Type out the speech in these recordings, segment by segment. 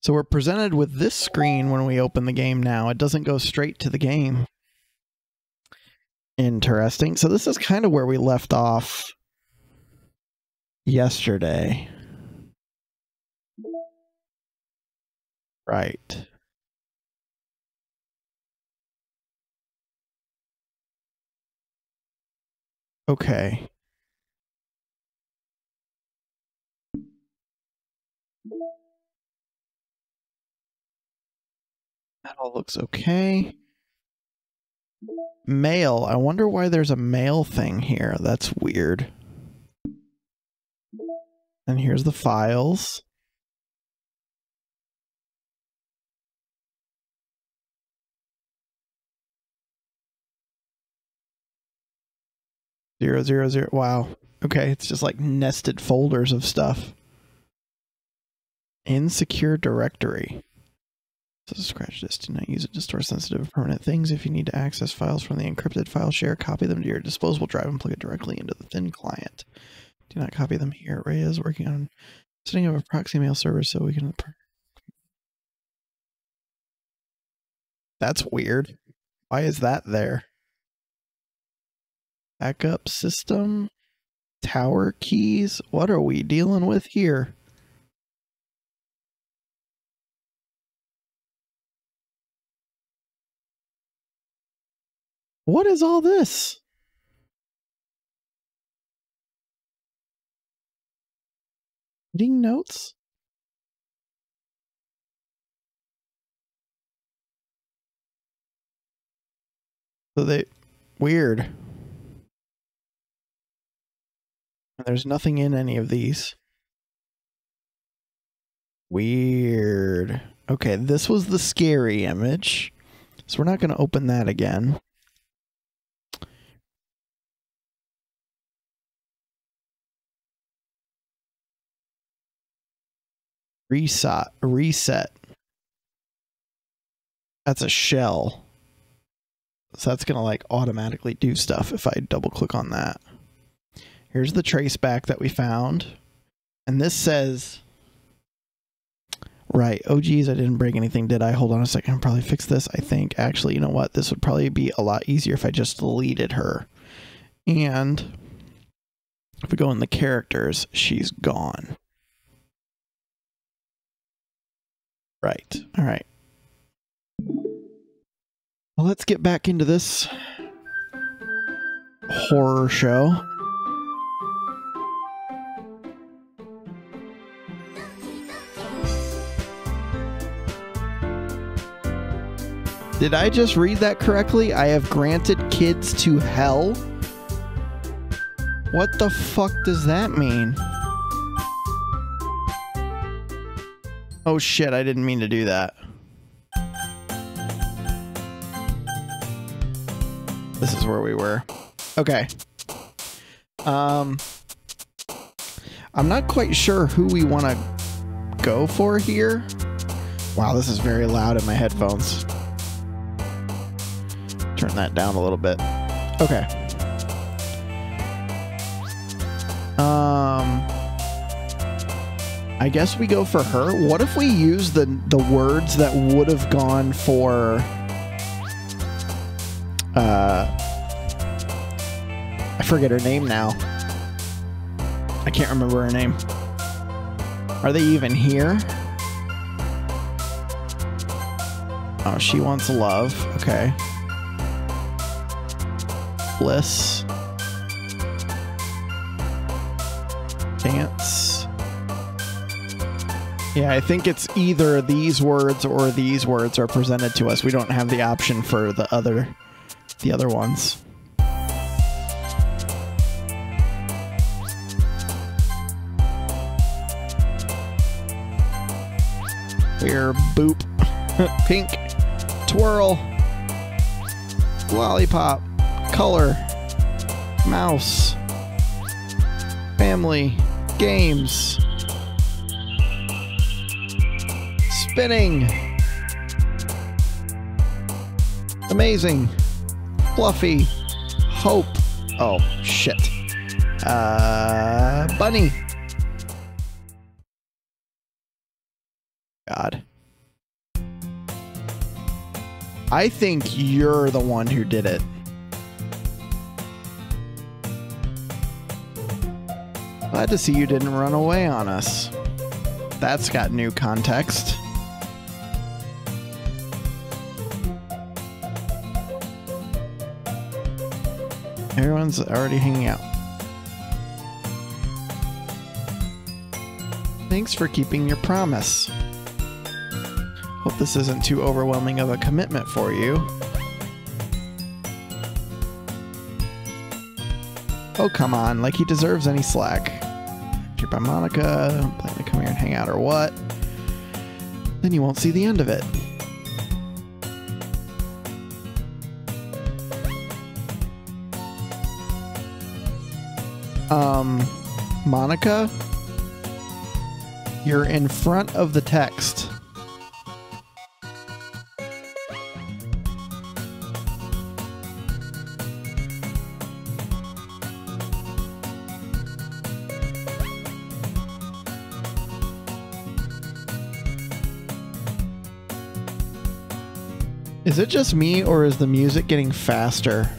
So we're presented with this screen when we open the game now. It doesn't go straight to the game. Interesting. So this is kind of where we left off yesterday. Right. Okay. That all looks okay. Mail. I wonder why there's a mail thing here. That's weird. And here's the files. Zero, zero, zero. Wow. Okay, it's just like nested folders of stuff. Insecure directory. So scratch this. Do not use it to store sensitive or permanent things. If you need to access files from the encrypted file share, copy them to your disposable drive and plug it directly into the thin client. Do not copy them here. Ray is working on setting up a proxy mail server so we can... That's weird. Why is that there? Backup system? Tower keys? What are we dealing with here? What is all this? Meeting notes? So they... Weird. There's nothing in any of these. Weird. Okay, this was the scary image. So we're not going to open that again. Reset. That's a shell. So that's going to like automatically do stuff if I double click on that. Here's the traceback that we found. And this says, right, oh geez, I didn't break anything, did I? Hold on a second, I'll probably fix this, I think. Actually, you know what? This would probably be a lot easier if I just deleted her. And if we go in the characters, she's gone. Right, all right. Well, let's get back into this horror show. Did I just read that correctly? I have granted kids to hell? What the fuck does that mean? Oh shit, I didn't mean to do that. This is where we were. Okay. I'm not quite sure who we want to go for here. Wow, this is very loud in my headphones. Turn that down a little bit. Okay. I guess we go for her. What if we use the words that would have gone for I forget her name now. I can't remember her name. Are they even here? Oh, she wants love. Okay. Bliss. Dance. Yeah, I think it's either these words or these words are presented to us. We don't have the option for the other ones. Here, boop. Pink. Twirl. Lollipop. Color. Mouse. Family. Games. Spinning. Amazing. Fluffy. Hope. Oh, shit. Bunny. God. I think you're the one who did it. Glad to see you didn't run away on us. That's got new context. Everyone's already hanging out. Thanks for keeping your promise. Hope this isn't too overwhelming of a commitment for you. Oh, come on, like he deserves any slack. If you're by Monica, plan to come here and hang out or what, then you won't see the end of it. Monica? You're in front of the text. Is it just me, or is the music getting faster?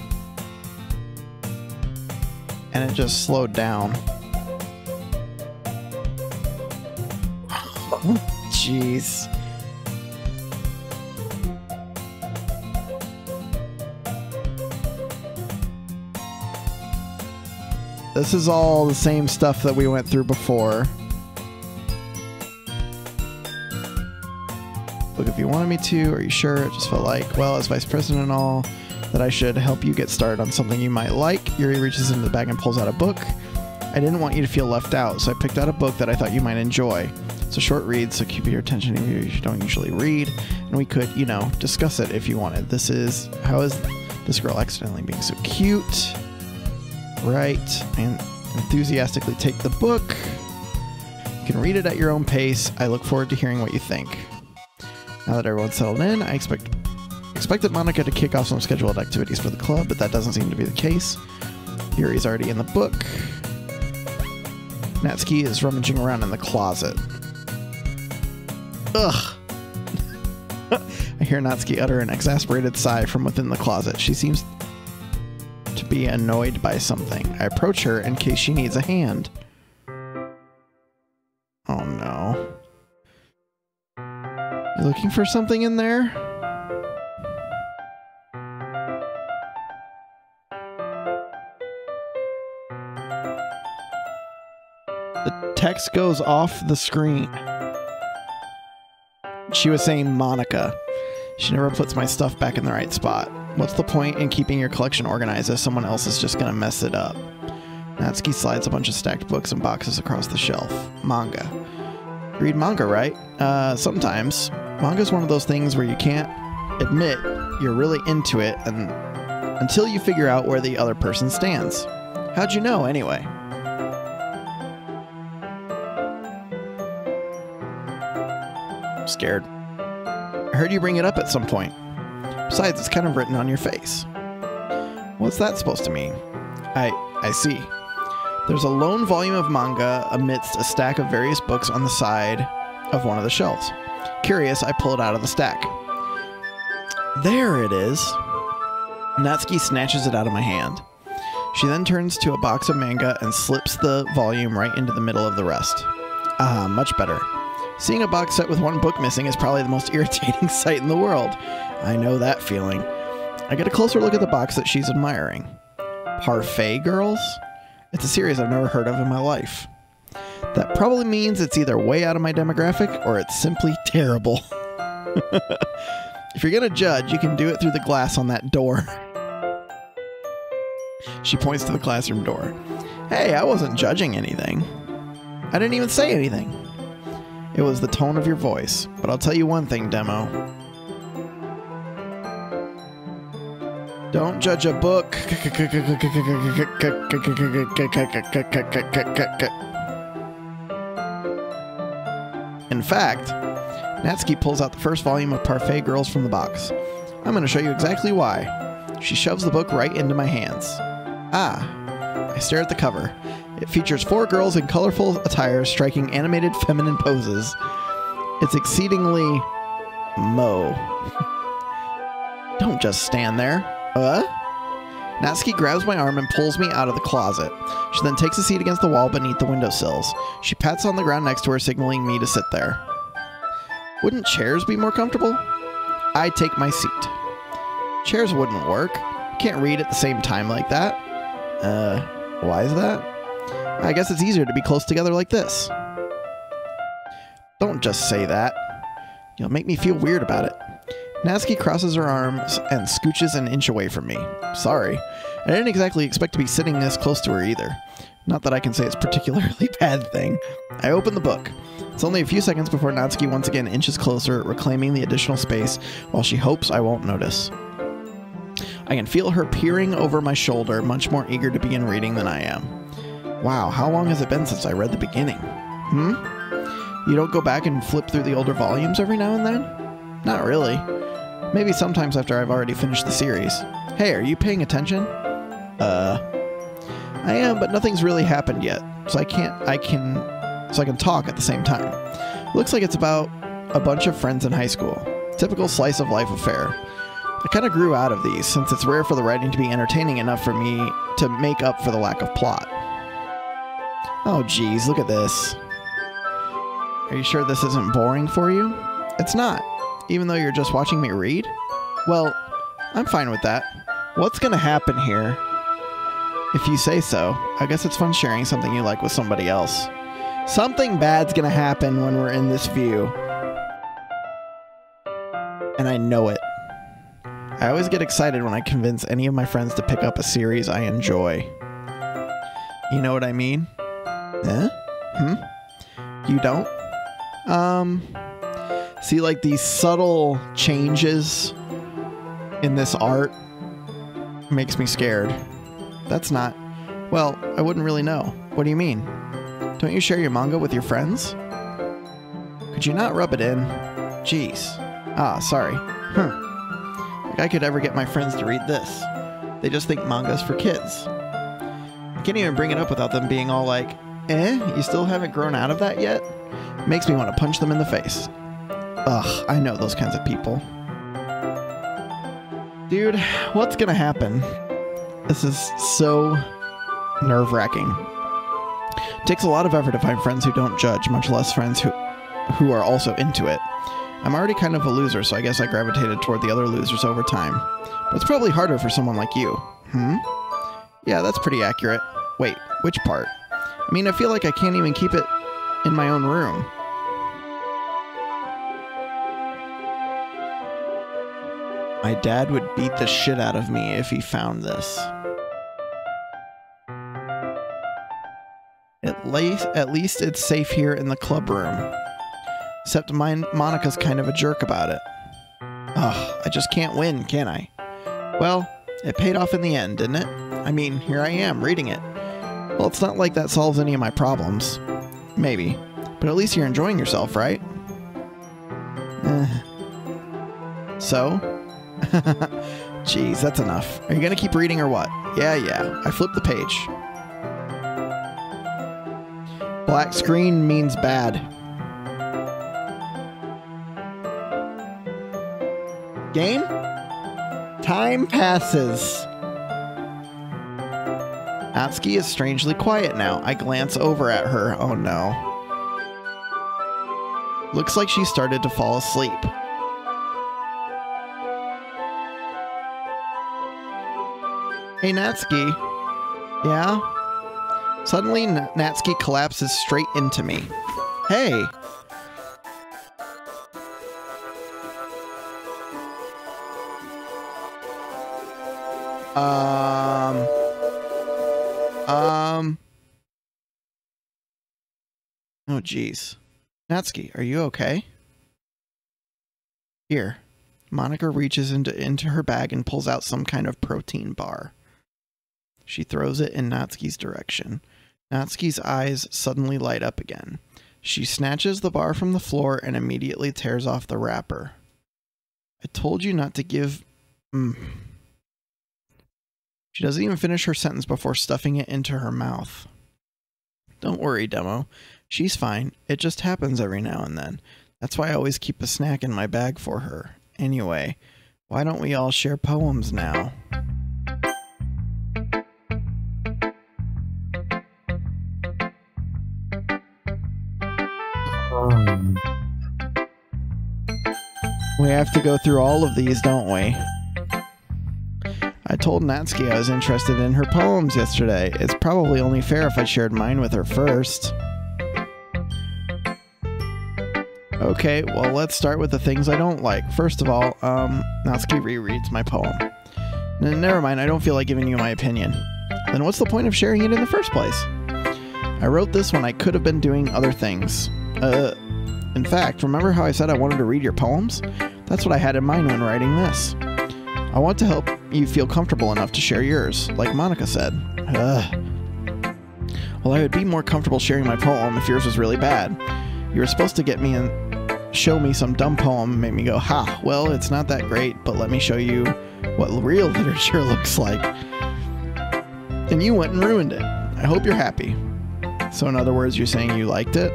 And it just slowed down. Jeez. This is all the same stuff that we went through before. Look, if you wanted me to, are you sure? It just felt like, well, as vice president and all, that I should help you get started on something you might like. Yuri reaches into the bag and pulls out a book. I didn't want you to feel left out, so I picked out a book that I thought you might enjoy. It's a short read, so keep your attention if you don't usually read, and we could, you know, discuss it if you wanted. This is, how is this girl accidentally being so cute? Right, and enthusiastically take the book. You can read it at your own pace. I look forward to hearing what you think. Now that everyone's settled in, I expected Monica to kick off some scheduled activities for the club, but that doesn't seem to be the case. Yuri's already in the book. Natsuki is rummaging around in the closet. Ugh. I hear Natsuki utter an exasperated sigh from within the closet. She seems to be annoyed by something. I approach her in case she needs a hand. Oh no. You looking for something in there? The text goes off the screen. She was saying Monica. She never puts my stuff back in the right spot. What's the point in keeping your collection organized if someone else is just gonna mess it up? Natsuki slides a bunch of stacked books and boxes across the shelf. Manga. You read manga, right? Sometimes. Manga's one of those things where you can't admit you're really into it until you figure out where the other person stands. How'd you know, anyway? I'm scared. I heard you bring it up at some point. Besides, it's kind of written on your face. What's that supposed to mean? I see. There's a lone volume of manga amidst a stack of various books on the side of one of the shelves. Curious, I pull it out of the stack. There it is. Natsuki snatches it out of my hand. She then turns to a box of manga and slips the volume right into the middle of the rest. Ah, much better. Seeing a box set with one book missing is probably the most irritating sight in the world. I know that feeling. I get a closer look at the box that she's admiring. Parfait Girls? It's a series I've never heard of in my life. That probably means it's either way out of my demographic or it's simply terrible. If you're gonna judge, you can do it through the glass on that door. She points to the classroom door. Hey, I wasn't judging anything. I didn't even say anything. It was the tone of your voice. But I'll tell you one thing, Demo. Don't judge a book. In fact, Natsuki pulls out the first volume of Parfait Girls from the box. I'm going to show you exactly why. She shoves the book right into my hands. Ah, I stare at the cover. It features 4 girls in colorful attire striking animated feminine poses. It's exceedingly Mo. Don't just stand there. Natsuki grabs my arm and pulls me out of the closet. She then takes a seat against the wall beneath the windowsills. She pats on the ground next to her, signaling me to sit there. Wouldn't chairs be more comfortable? I take my seat. Chairs wouldn't work. Can't read at the same time like that. Why is that? I guess it's easier to be close together like this. Don't just say that. You'll make me feel weird about it. Natsuki crosses her arms and scooches an inch away from me. Sorry. I didn't exactly expect to be sitting this close to her either. Not that I can say it's a particularly bad thing. I open the book. It's only a few seconds before Natsuki once again inches closer, reclaiming the additional space while she hopes I won't notice. I can feel her peering over my shoulder, much more eager to begin reading than I am. Wow, how long has it been since I read the beginning? You don't go back and flip through the older volumes every now and then? Not really. Maybe sometimes after I've already finished the series. Hey, are you paying attention? I am, but nothing's really happened yet, so I can talk at the same time. Looks like it's about a bunch of friends in high school. Typical slice of life affair. I kind of grew out of these, since it's rare for the writing to be entertaining enough for me to make up for the lack of plot. Oh geez, look at this. Are you sure this isn't boring for you? It's not, even though you're just watching me read? Well, I'm fine with that. What's gonna happen here? If you say so, I guess it's fun sharing something you like with somebody else. Something bad's gonna happen when we're in this view. And I know it. I always get excited when I convince any of my friends to pick up a series I enjoy. You know what I mean? You don't? See, like, these subtle changes in this art makes me scared. That's not... Well, I wouldn't really know. What do you mean? Don't you share your manga with your friends? Could you not rub it in? Jeez. Ah, sorry. Like I could ever get my friends to read this. They just think manga's for kids. I can't even bring it up without them being all like, you still haven't grown out of that yet? Makes me want to punch them in the face. Ugh, I know those kinds of people. Dude, what's gonna happen? This is so nerve-wracking. It takes a lot of effort to find friends who don't judge, much less friends who are also into it. I'm already kind of a loser, so I guess I gravitated toward the other losers over time. But it's probably harder for someone like you. Yeah, that's pretty accurate. Wait, which part? I mean, I feel like I can't even keep it in my own room. My dad would beat the shit out of me if he found this. At least it's safe here in the club room. Except Monica's kind of a jerk about it. Ugh, I just can't win, can I? Well, it paid off in the end, didn't it? I mean, here I am, reading it. Well, it's not like that solves any of my problems. Maybe. But at least you're enjoying yourself, right? So? Jeez, that's enough. Are you gonna keep reading or what? Yeah. I flipped the page. Black screen means bad. Game? Time passes. Natsuki is strangely quiet now. I glance over at her. Oh no. Looks like she started to fall asleep. Hey, Natsuki. Yeah? Suddenly, Natsuki collapses straight into me. Hey! Oh, jeez. Natsuki, are you okay? Here. Monica reaches into her bag and pulls out some kind of protein bar. She throws it in Natsuki's direction. Natsuki's eyes suddenly light up again. She snatches the bar from the floor and immediately tears off the wrapper. I told you not to give... She doesn't even finish her sentence before stuffing it into her mouth. Don't worry, Demo. She's fine. It just happens every now and then. That's why I always keep a snack in my bag for her. Anyway, why don't we all share poems now? We have to go through all of these, don't we? I told Natsuki I was interested in her poems yesterday. It's probably only fair if I shared mine with her first. Okay, well, let's start with the things I don't like. First of all, Natsuki rereads my poem. Never mind, I don't feel like giving you my opinion. Then what's the point of sharing it in the first place? I wrote this when I could have been doing other things. In fact, remember how I said I wanted to read your poems? That's what I had in mind when writing this. I want to help you feel comfortable enough to share yours, like Monika said. Well, I would be more comfortable sharing my poem if yours was really bad. You were supposed to get me and show me some dumb poem and make me go, ha, well, it's not that great, but let me show you what real literature looks like. And you went and ruined it. I hope you're happy. So in other words, you're saying you liked it?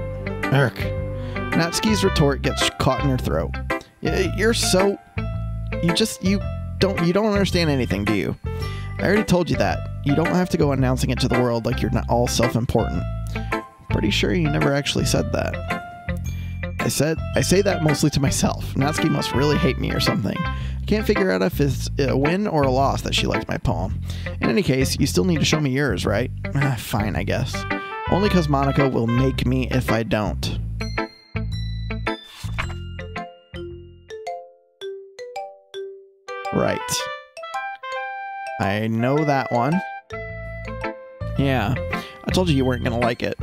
Urk. Natsuki's retort gets caught in her throat. You're so... You don't understand anything, do you? I already told you that. You don't have to go announcing it to the world like you're not all self-important. Pretty sure you never actually said that. I say that mostly to myself. Natsuki must really hate me or something. I can't figure out if it's a win or a loss that she liked my poem. In any case, you still need to show me yours, right? Fine, I guess. Only because Monika will make me if I don't. Right. I know that one. Yeah. I told you weren't gonna like it.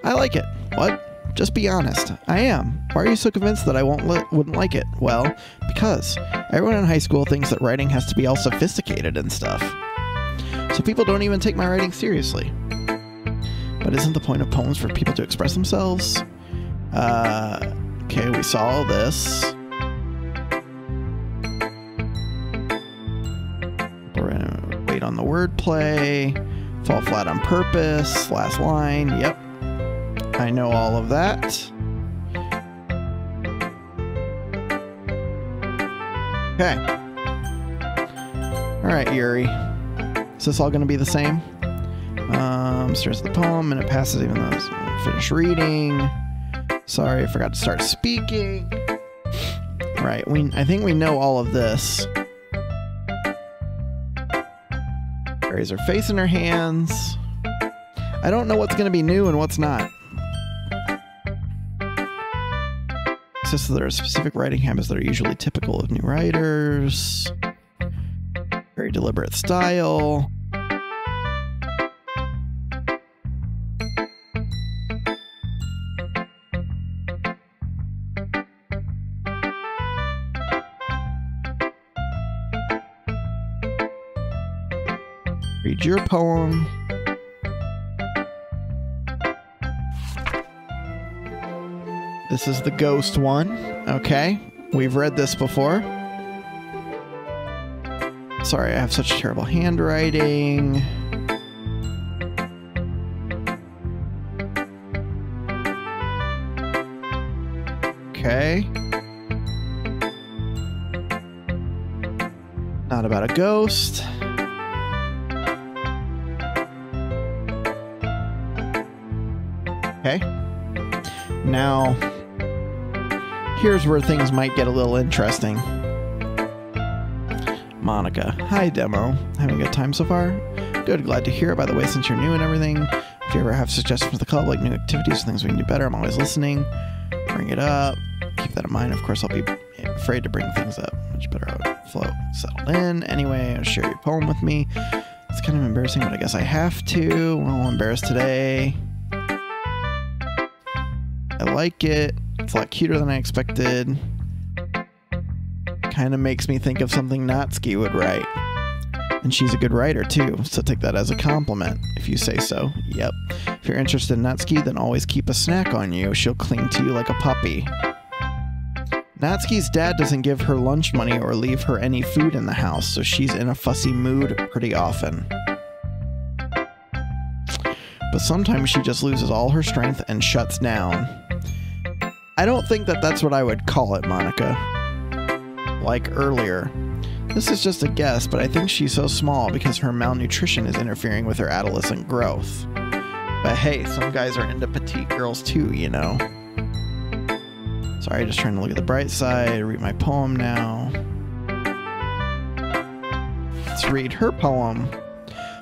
I like it. What? Just be honest. I am. Why are you so convinced that I wouldn't like it? Well, because everyone in high school thinks that writing has to be all sophisticated and stuff. So people don't even take my writing seriously. But isn't the point of poems for people to express themselves? Okay, we saw all this. We're gonna wait on the wordplay. Fall flat on purpose. Last line. Yep. I know all of that. Okay. Alright, Yuri. Is this all going to be the same? Starts the poem and it passes even though it's finished reading. Sorry, I forgot to start speaking. Right, I think we know all of this. Raise her face in her hands. I don't know what's going to be new and what's not. It's just that there are specific writing habits that are usually typical of new writers. Very deliberate style. Read your poem. This is the ghost one. Okay. We've read this before. Sorry, I have such terrible handwriting. Okay. Not about a ghost. Okay. Now, here's where things might get a little interesting. Monika. Hi, Demo. Having a good time so far? Good, glad to hear it. By the way, since you're new and everything, if you ever have suggestions for the club, like new activities or things we can do better, I'm always listening. Bring it up. Keep that in mind. Of course, I'll be afraid to bring things up. Much better out flow. Settle in. Anyway, share your poem with me. It's kind of embarrassing, but I guess I have to. We're all embarrassed today. I like it. It's a lot cuter than I expected. Kind of makes me think of something Natsuki would write. And she's a good writer too, so take that as a compliment, if you say so. Yep. If you're interested in Natsuki, then always keep a snack on you. She'll cling to you like a puppy. Natsuki's dad doesn't give her lunch money or leave her any food in the house, so she's in a fussy mood pretty often. But sometimes she just loses all her strength and shuts down. I don't think that that's what I would call it, Monica. Like earlier. This is just a guess, but I think she's so small because her malnutrition is interfering with her adolescent growth. But hey, some guys are into petite girls too, you know. Sorry, just trying to look at the bright side, read my poem now. Let's read her poem.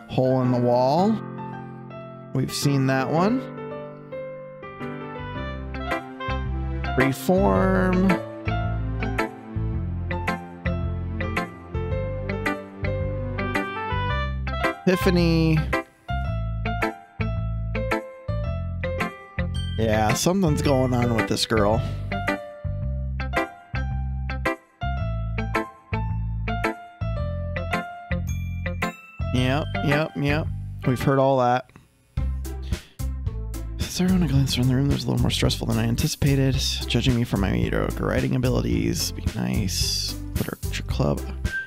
Hole in the Wall. We've seen that one. Reform. Epiphany. Yeah, something's going on with this girl. Yep. We've heard all that. So when I glanced around the room, there's a little more stressful than I anticipated. Judging me for my mediocre writing abilities. Be nice. Literature club.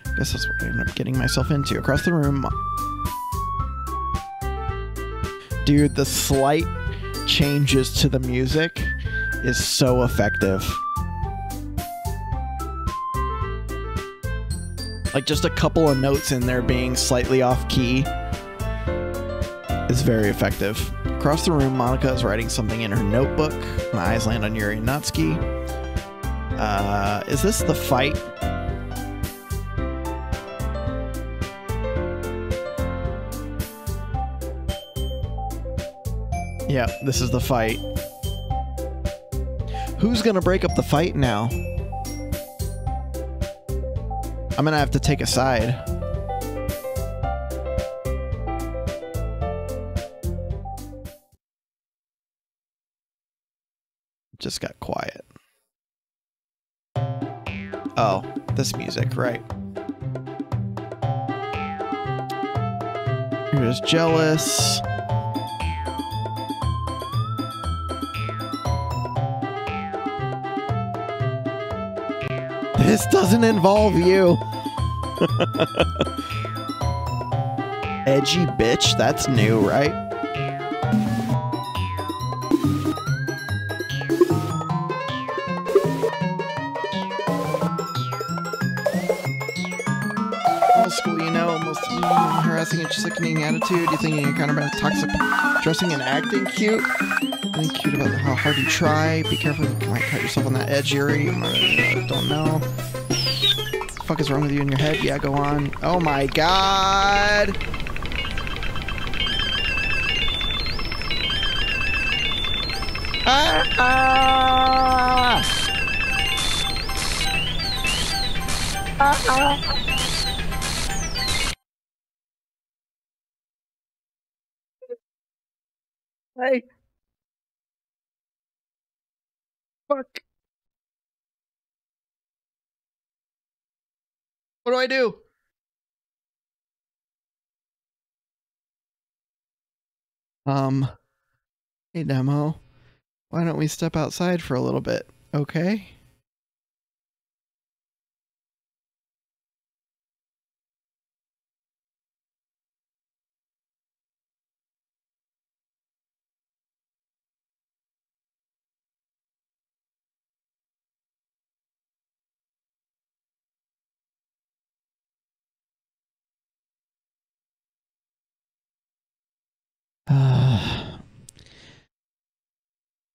I guess that's what I ended up getting myself into. Across the room. Dude, the slight changes to the music is so effective. Like just a couple of notes in there being slightly off key is very effective. Across the room, Monica is writing something in her notebook. My eyes land on Yuri and Natsuki. Is this the fight? Yeah, this is the fight. Who's gonna break up the fight now? I'm gonna have to take a side. Just got quiet. Oh, this music, right. You're just jealous. This doesn't involve you. Edgy bitch, that's new, right? Middle school, you know, most harassing and sickening attitude. You think you're kind of about toxic dressing and acting cute? Nothing cute about how hard you try. Be careful, you might cut yourself on that edge, Yuri. Don't know. What the fuck is wrong with you in your head? Yeah, go on. Oh my god! Hey. Fuck. What do I do? Hey, Demo. Why don't we step outside for a little bit, okay?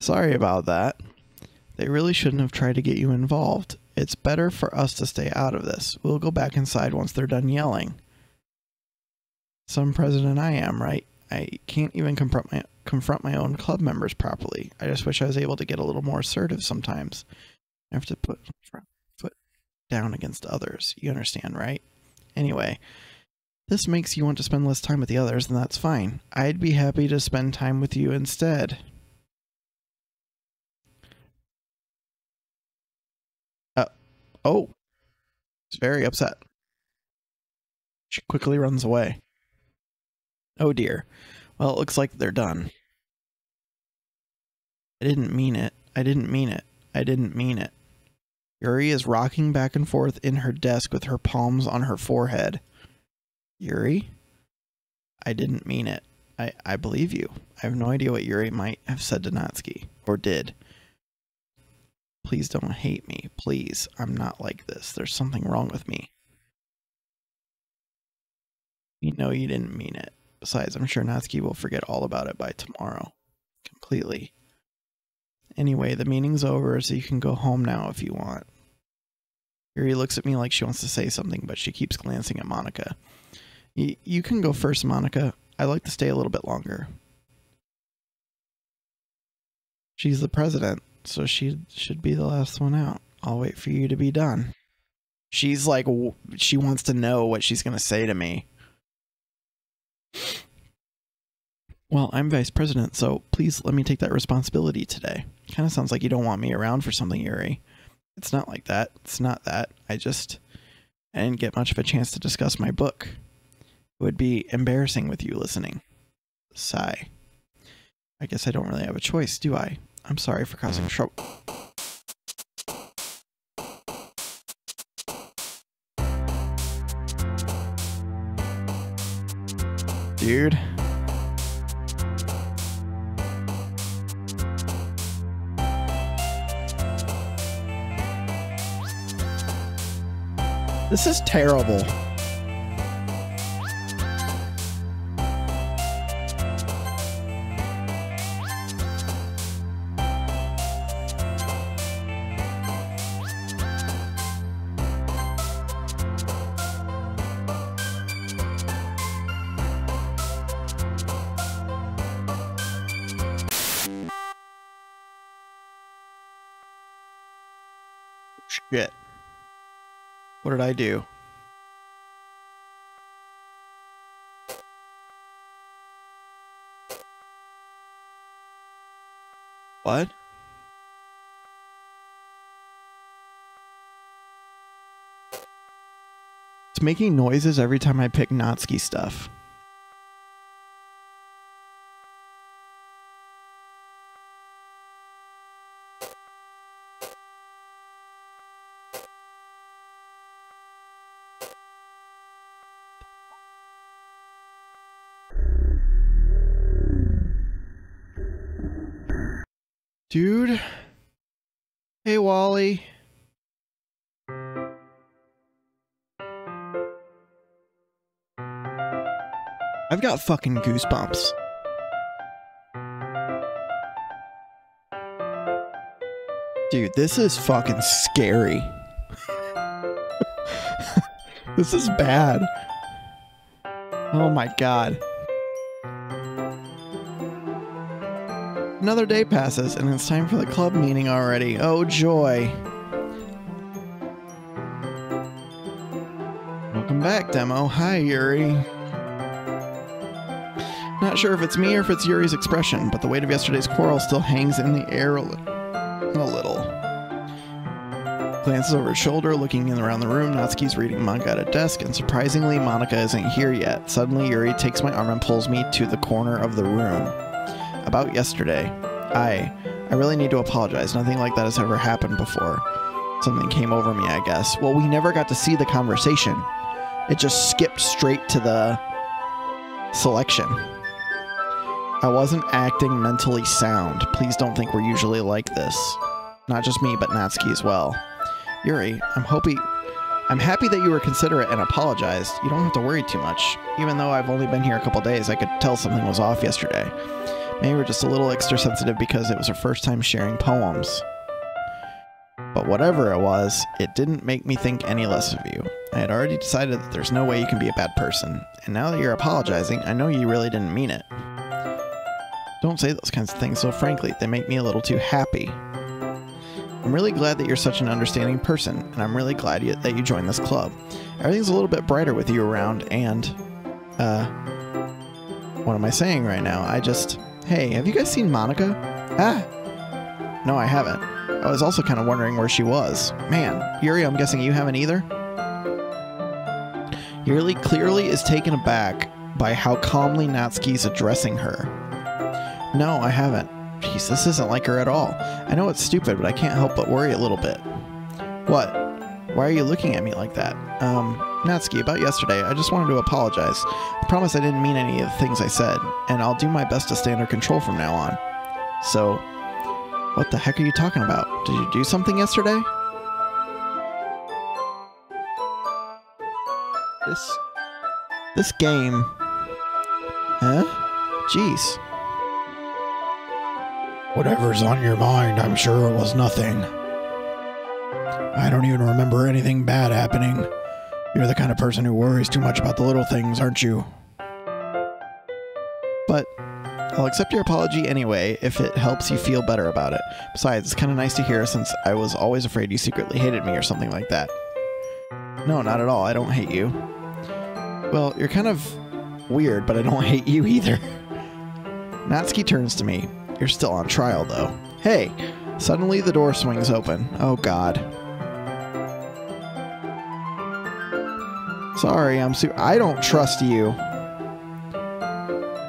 Sorry about that. They really shouldn't have tried to get you involved. It's better for us to stay out of this. We'll go back inside once they're done yelling. Some president I am, right? I can't even confront my own club members properly. I just wish I was able to get a little more assertive sometimes. I have to put foot down against others. You understand, right? Anyway, this makes you want to spend less time with the others, and that's fine. I'd be happy to spend time with you instead. Oh, she's very upset. She quickly runs away. Oh dear. Well, it looks like they're done. I didn't mean it. I didn't mean it. I didn't mean it. Yuri is rocking back and forth in her desk with her palms on her forehead. Yuri? I didn't mean it. I believe you. I have no idea what Yuri might have said to Natsuki. Or did. Please don't hate me. Please. I'm not like this. There's something wrong with me. You know you didn't mean it. Besides, I'm sure Natsuki will forget all about it by tomorrow. Completely. Anyway, the meeting's over, so you can go home now if you want. Yuri looks at me like she wants to say something, but she keeps glancing at Monika. You can go first, Monika. I'd like to stay a little bit longer. She's the president, so she should be the last one out. I'll wait for you to be done. She's like, she wants to know what she's going to say to me. Well, I'm vice president, so please let me take that responsibility today. Kind of sounds like you don't want me around for something, Yuri. It's not like that. It's not that. I didn't get much of a chance to discuss my book. It would be embarrassing with you listening. Sigh. I guess I don't really have a choice, do I? I'm sorry for causing trouble. Dude. This is terrible. Shit. What did I do? What? It's making noises every time I pick Natsuki stuff. Dude. Hey, Wally. I've got fucking goosebumps. Dude, this is fucking scary. This is bad. Oh my god. Another day passes, and it's time for the club meeting already. Oh, joy. Welcome back, Demo. Hi, Yuri. Not sure if it's me or if it's Yuri's expression, but the weight of yesterday's quarrel still hangs in the air a little. Glances over his shoulder, looking in around the room. Natsuki's reading manga at a desk, and surprisingly, Monika isn't here yet. Suddenly, Yuri takes my arm and pulls me to the corner of the room. About yesterday. I really need to apologize. Nothing like that has ever happened before. Something came over me, I guess. Well, we never got to see the conversation. It just skipped straight to the selection. I wasn't acting mentally sound. Please don't think we're usually like this. Not just me, but Natsuki as well. Yuri, I'm happy that you were considerate and apologized. You don't have to worry too much. Even though I've only been here a couple days, I could tell something was off yesterday. Maybe we're just a little extra sensitive because it was our first time sharing poems. But whatever it was, it didn't make me think any less of you. I had already decided that there's no way you can be a bad person, and now that you're apologizing, I know you really didn't mean it. Don't say those kinds of things so frankly, they make me a little too happy. I'm really glad that you're such an understanding person, and I'm really glad that you joined this club. Everything's a little bit brighter with you around, and, what am I saying right now? Hey, have you guys seen Monika? Ah! No, I haven't. I was also kind of wondering where she was. Man, Yuri, I'm guessing you haven't either? Yuri clearly is taken aback by how calmly Natsuki's addressing her. No, I haven't. Jeez, this isn't like her at all. I know it's stupid, but I can't help but worry a little bit. What? Why are you looking at me like that? Natsuki, about yesterday, I just wanted to apologize. I promise I didn't mean any of the things I said, and I'll do my best to stay under control from now on. So, What the heck are you talking about? Did you do something yesterday? This game... Huh? Jeez. Whatever's on your mind, I'm sure it was nothing. I don't even remember anything bad happening. You're the kind of person who worries too much about the little things, aren't you? But I'll accept your apology anyway if it helps you feel better about it. Besides, it's kind of nice to hear since I was always afraid you secretly hated me or something like that. No, not at all. I don't hate you. Well, you're kind of weird, but I don't hate you either. Natsuki turns to me. You're still on trial, though. Hey! Suddenly the door swings open. Oh, God. Sorry, I don't trust you.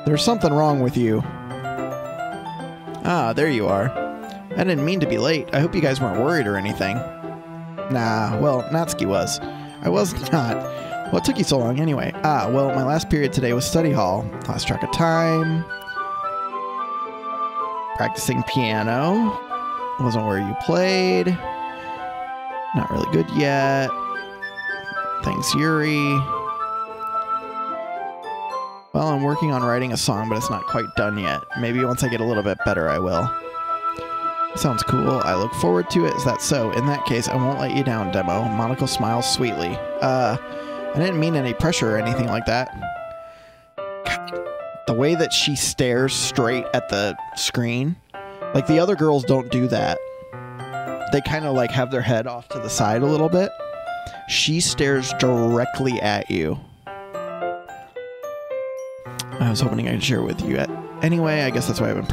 There's something wrong with you. Ah, there you are. I didn't mean to be late. I hope you guys weren't worried or anything. Nah, well, Natsuki was. I was not. What took you so long anyway? Ah, well, my last period today was study hall. Lost track of time. Practicing piano. Wasn't where you played. Not really good yet. Thanks, Yuri. Well, I'm working on writing a song, but it's not quite done yet. Maybe once I get a little bit better, I will. Sounds cool. I look forward to it. Is that so? In that case, I won't let you down, Demo. Monaco smiles sweetly. I didn't mean any pressure or anything like that. God, the way that she stares straight at the screen. Like, the other girls don't do that. They kind of, like, have their head off to the side a little bit. She stares directly at you. I was hoping I could share it with you. Anyway, I guess that's why I've been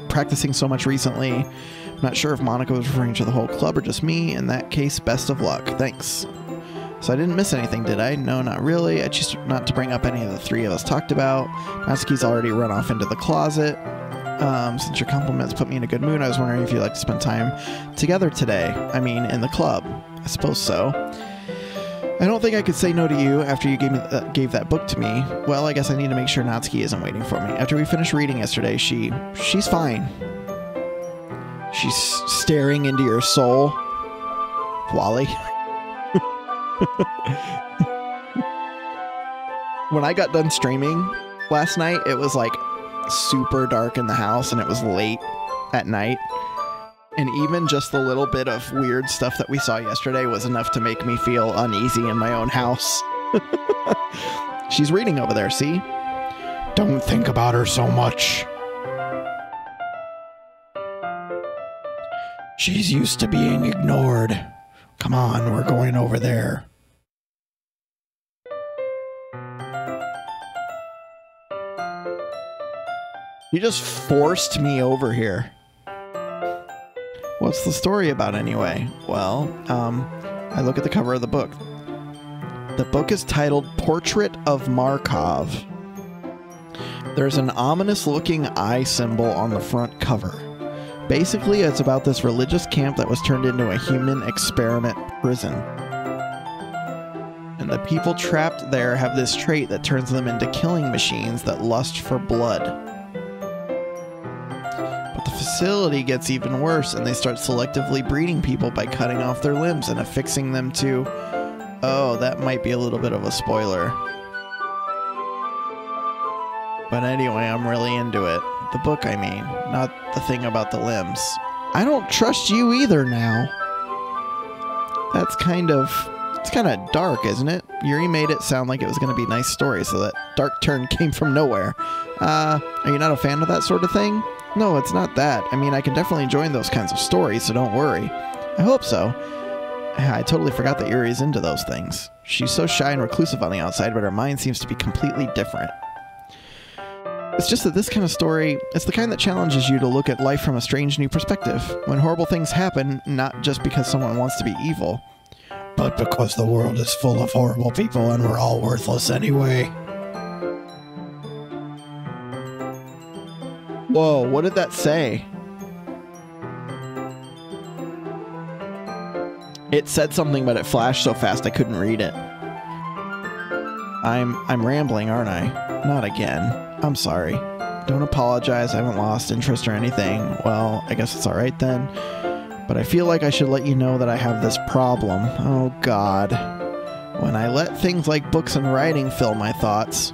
practicing so much recently. I'm not sure if Monica was referring to the whole club or just me. In that case, best of luck. Thanks. So I didn't miss anything, did I? No, not really. I chose not to bring up any of the three of us talked about. Natsuki's already run off into the closet. Since your compliments put me in a good mood, I was wondering if you'd like to spend time together today. I mean, in the club. I suppose so. I don't think I could say no to you after you gave that book to me. Well, I guess I need to make sure Natsuki isn't waiting for me. After we finished reading yesterday, she's fine. She's staring into your soul. Wally. When I got done streaming last night, it was like super dark in the house and it was late at night. And even just the little bit of weird stuff that we saw yesterday was enough to make me feel uneasy in my own house. She's reading over there, see? Don't think about her so much. She's used to being ignored. Come on, we're going over there. You just forced me over here. What's the story about anyway? Well, I look at the cover of the book. The book is titled Portrait of Markov. There's an ominous-looking eye symbol on the front cover. Basically, it's about this religious camp that was turned into a human experiment prison. And the people trapped there have this trait that turns them into killing machines that lust for blood. The facility gets even worse, and they start selectively breeding people by cutting off their limbs and affixing them to... Oh, that might be a little bit of a spoiler. But anyway, I'm really into it. The book, I mean, not the thing about the limbs. I don't trust you either now. That's kind of... It's kind of dark, isn't it? Yuri made it sound like it was going to be a nice story, so that dark turn came from nowhere. Are you not a fan of that sort of thing? No, it's not that. I mean, I can definitely enjoy those kinds of stories, so don't worry. I hope so. I totally forgot that Yuri's into those things. She's so shy and reclusive on the outside, but her mind seems to be completely different. It's just that this kind of story, it's the kind that challenges you to look at life from a strange new perspective. When horrible things happen, not just because someone wants to be evil, but because the world is full of horrible people and we're all worthless anyway. Whoa, what did that say? It said something, but it flashed so fast I couldn't read it. I'm rambling, aren't I? Not again. I'm sorry. Don't apologize, I haven't lost interest or anything. Well, I guess it's alright then. But I feel like I should let you know that I have this problem. Oh God. When I let things like books and writing fill my thoughts,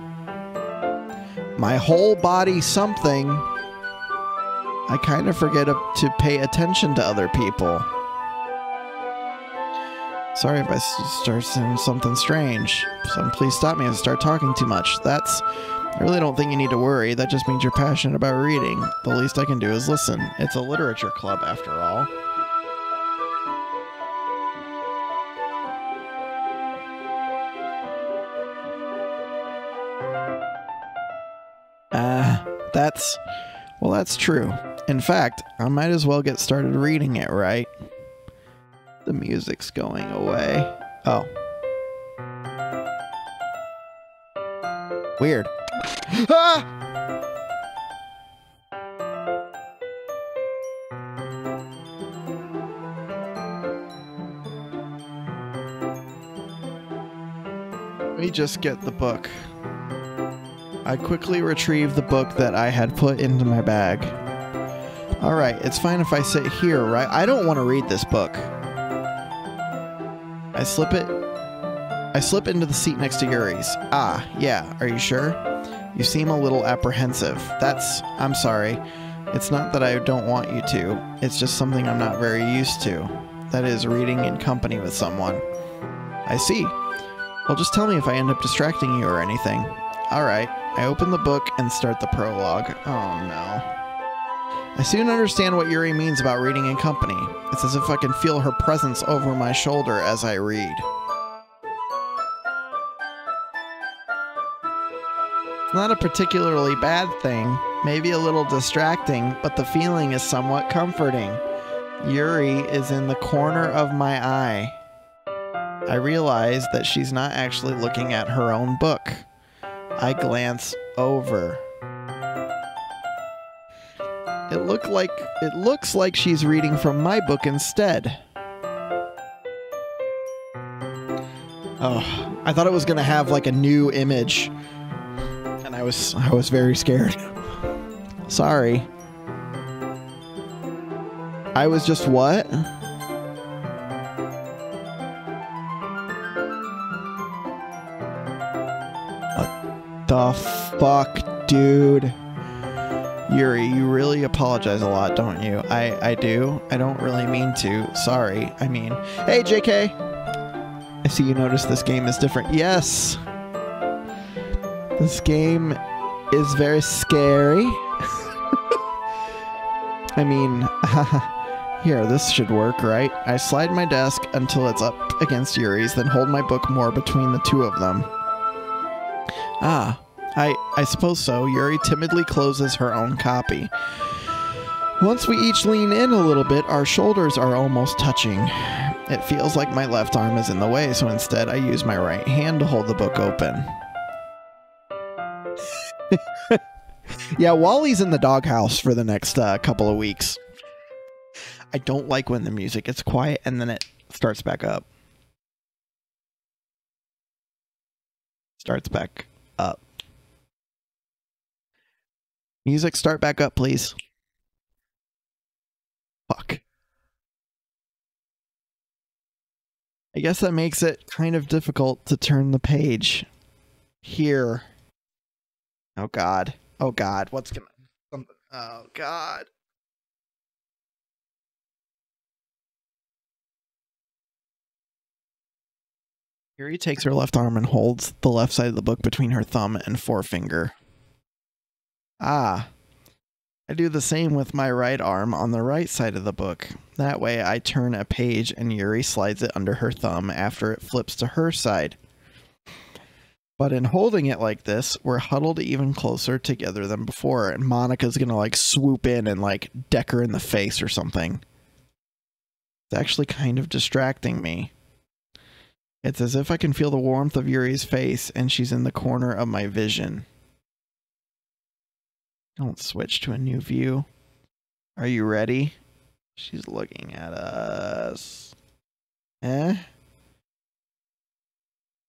my whole body something, I kind of forget to pay attention to other people. Sorry if I start saying something strange. Please stop me if I start talking too much. I really don't think you need to worry. That just means you're passionate about reading. The least I can do is listen. It's a literature club after all. That's true. In fact, I might as well get started reading it, right? The music's going away. Oh. Weird. Ah! Let me just get the book. I quickly retrieved the book that I had put into my bag. Alright, it's fine if I sit here, right? I don't want to read this book. I slip into the seat next to Yuri's. Ah, yeah, are you sure? You seem a little apprehensive. I'm sorry. It's not that I don't want you to. It's just something I'm not very used to. That is, reading in company with someone. I see. Well, just tell me if I end up distracting you or anything. Alright. I open the book and start the prologue. Oh no. I soon understand what Yuri means about reading in company. It's as if I can feel her presence over my shoulder as I read. It's not a particularly bad thing, maybe a little distracting, but the feeling is somewhat comforting. Yuri is in the corner of my eye. I realize that she's not actually looking at her own book. I glance over. It looks like she's reading from my book instead. Oh, I thought it was gonna have like a new image, and I was very scared. Sorry. I was just what? The fuck, dude? Yuri, you really apologize a lot, don't you? I do. I don't really mean to. Sorry. I mean, hey, JK! I see you notice this game is different. Yes! This game is very scary. I mean, here, this should work, right? I slide my desk until it's up against Yuri's, then hold my book more between the two of them. Ah, I suppose so. Yuri timidly closes her own copy. Once we each lean in a little bit, our shoulders are almost touching. It feels like my left arm is in the way, so instead I use my right hand to hold the book open. Yeah, Wally's in the doghouse for the next couple of weeks. I don't like when the music gets quiet and then it starts back up. Starts back up. Music, start back up, please. Fuck. I guess that makes it kind of difficult to turn the page. Here. Oh god. Oh god. What's gonna... something... Oh god. Yuri takes her left arm and holds the left side of the book between her thumb and forefinger. Ah. I do the same with my right arm on the right side of the book. That way I turn a page and Yuri slides it under her thumb after it flips to her side. But in holding it like this, we're huddled even closer together than before, and Monica's gonna like swoop in and like deck her in the face or something. It's actually kind of distracting me. It's as if I can feel the warmth of Yuri's face and she's in the corner of my vision. Don't switch to a new view. Are you ready? She's looking at us. Eh?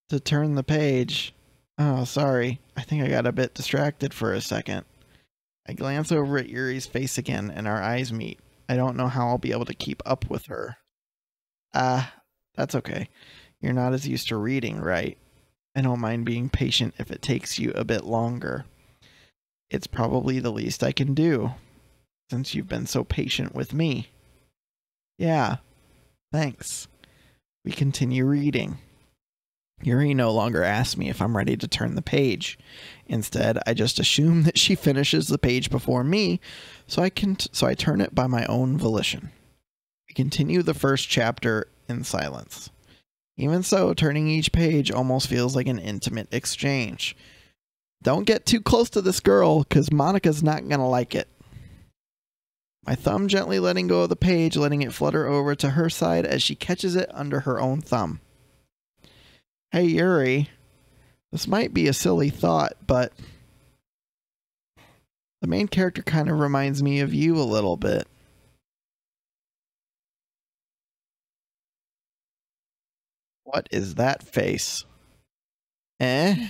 To turn the page. Oh, sorry. I think I got a bit distracted for a second. I glance over at Yuri's face again, and our eyes meet. I don't know how I'll be able to keep up with her. That's okay. You're not as used to reading, right? I don't mind being patient if it takes you a bit longer. It's probably the least I can do, since you've been so patient with me. Yeah, thanks. We continue reading. Yuri no longer asks me if I'm ready to turn the page. Instead, I just assume that she finishes the page before me, so I turn it by my own volition. We continue the first chapter in silence. Even so, turning each page almost feels like an intimate exchange. Don't get too close to this girl, because Monica's not gonna like it. My thumb gently letting go of the page, letting it flutter over to her side as she catches it under her own thumb. Hey, Yuri. This might be a silly thought, but the main character kind of reminds me of you a little bit. What is that face? Eh?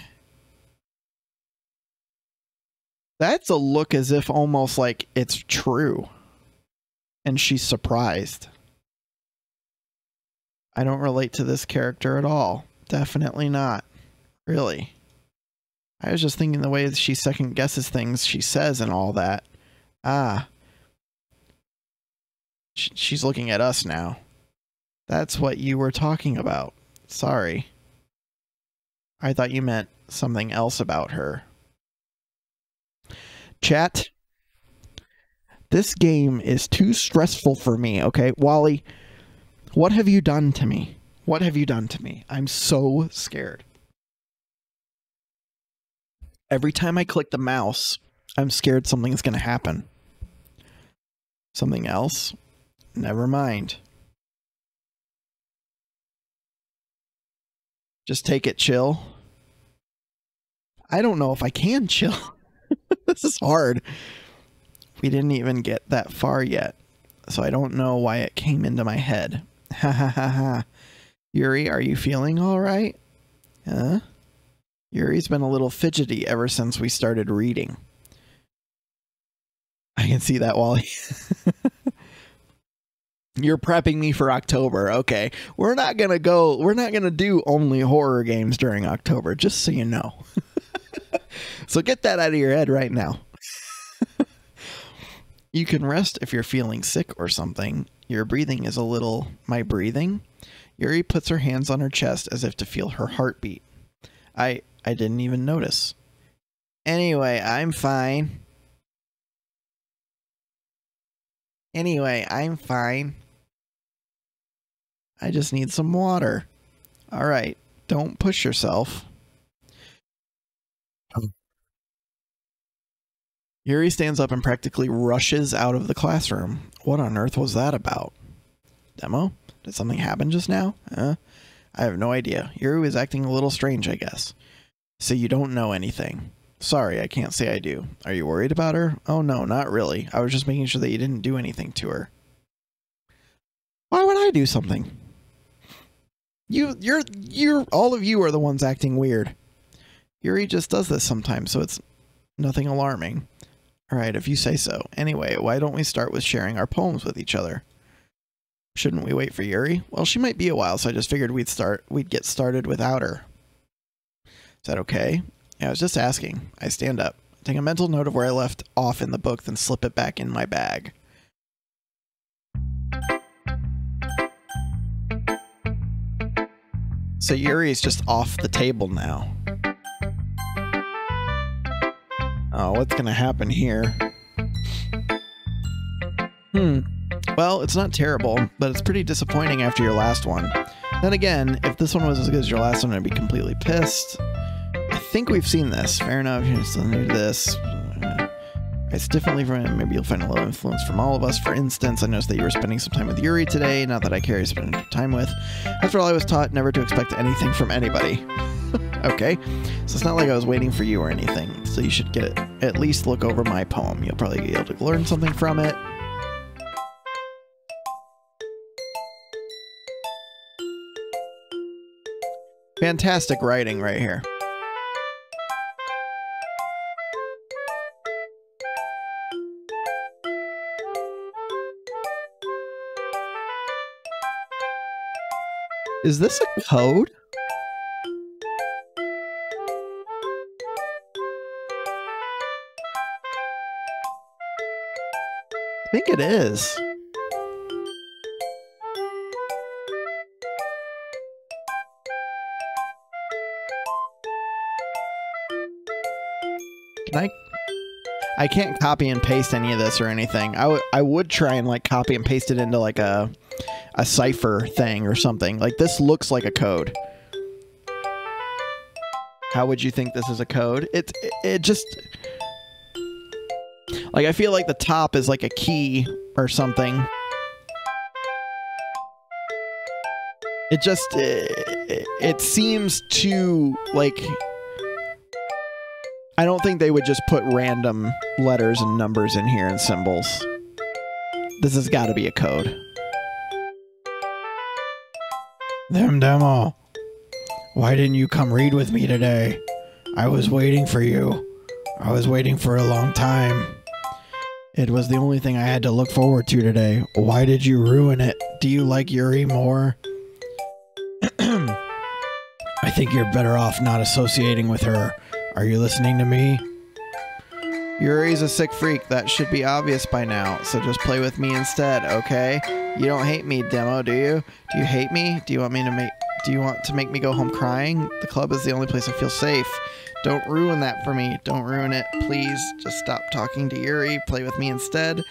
That's a look as if almost like it's true. And she's surprised. I don't relate to this character at all. Definitely not. Really. I was just thinking the way that she second guesses things she says and all that. Ah. She's looking at us now. That's what you were talking about. Sorry. I thought you meant something else about her. Chat. This game is too stressful for me, okay? Wally, what have you done to me? What have you done to me? I'm so scared. Every time I click the mouse, I'm scared something's going to happen. Something else? Never mind. Just take it chill. I don't know if I can chill. This is hard. We didn't even get that far yet, so I don't know why it came into my head. Ha ha ha ha. Yuri, are you feeling all right? Huh? Yuri's been a little fidgety ever since we started reading. I can see that, Wally. You're prepping me for October. Okay. We're not going to do only horror games during October, just so you know. So get that out of your head right now. You can rest if you're feeling sick or something. Your breathing is a little... My breathing? Yuri puts her hands on her chest as if to feel her heartbeat. I didn't even notice. Anyway, I'm fine. I just need some water. All right, don't push yourself. Yuri stands up and practically rushes out of the classroom. What on earth was that about? Demo? Did something happen just now? I have no idea. Yuri was acting a little strange, I guess. So you don't know anything. Sorry, I can't say I do. Are you worried about her? Oh no, not really. I was just making sure that you didn't do anything to her. Why would I do something? You're all of you are the ones acting weird. Yuri just does this sometimes, so it's nothing alarming. Alright, if you say so. Anyway, why don't we start with sharing our poems with each other? Shouldn't we wait for Yuri? Well, she might be a while, so I just figured we'd get started without her. Is that okay? Yeah, I was just asking. I stand up, take a mental note of where I left off in the book, then slip it back in my bag. So Yuri's just off the table now. Oh, what's gonna happen here? Well, it's not terrible, but it's pretty disappointing after your last one. Then again, if this one was as good as your last one, I'd be completely pissed. I think we've seen this. Fair enough, you're still new to this. It's definitely from, maybe you'll find a little influence from all of us. For instance, I noticed that you were spending some time with Yuri today. Not that I care, spending time with. After all, I was taught never to expect anything from anybody. Okay, so it's not like I was waiting for you or anything. So you should get it. At least look over my poem. You'll probably be able to learn something from it. Fantastic writing right here. Is this a code? I think it is. Can I can't copy and paste any of this or anything. I would try and like copy and paste it into like a cipher thing or something. Like this looks like a code. How would you think this is a code? It just like I feel like the top is like a key or something. It seems too like I don't think they would just put random letters and numbers in here and symbols. This has got to be a code. ThemDemo, why didn't you come read with me today? I was waiting for you. I was waiting for a long time. It was the only thing I had to look forward to today. Why did you ruin it? Do you like Yuri more? I think you're better off not associating with her. Are you listening to me? Yuri's a sick freak. That should be obvious by now. So just play with me instead, okay? You don't hate me, Demo, do you? Do you hate me? Do you want to make me go home crying? The club is the only place I feel safe. Don't ruin that for me. Don't ruin it. Please just stop talking to Yuri. Play with me instead.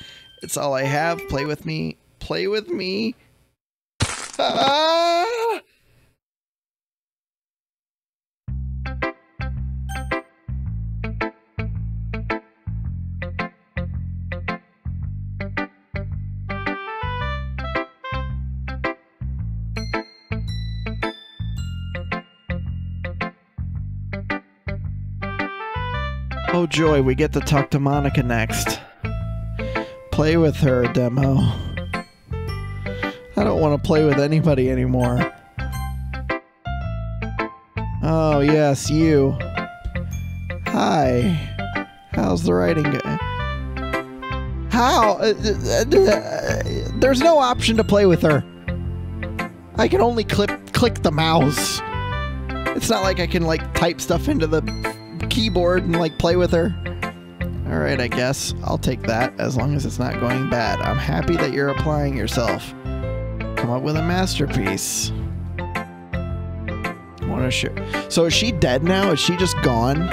It's all I have. Play with me. Play with me. Ah! Oh joy, we get to talk to Monica next. Play with her, Demo. I don't want to play with anybody anymore. Oh yes, you. Hi. How's the writing going? How? There's no option to play with her. I can only click the mouse. It's not like I can like type stuff into the keyboard and like play with her. Alright, I guess I'll take that as long as it's not going bad. I'm happy that you're applying yourself. Come up with a masterpiece. What a shit. So is she dead now? Is she just gone?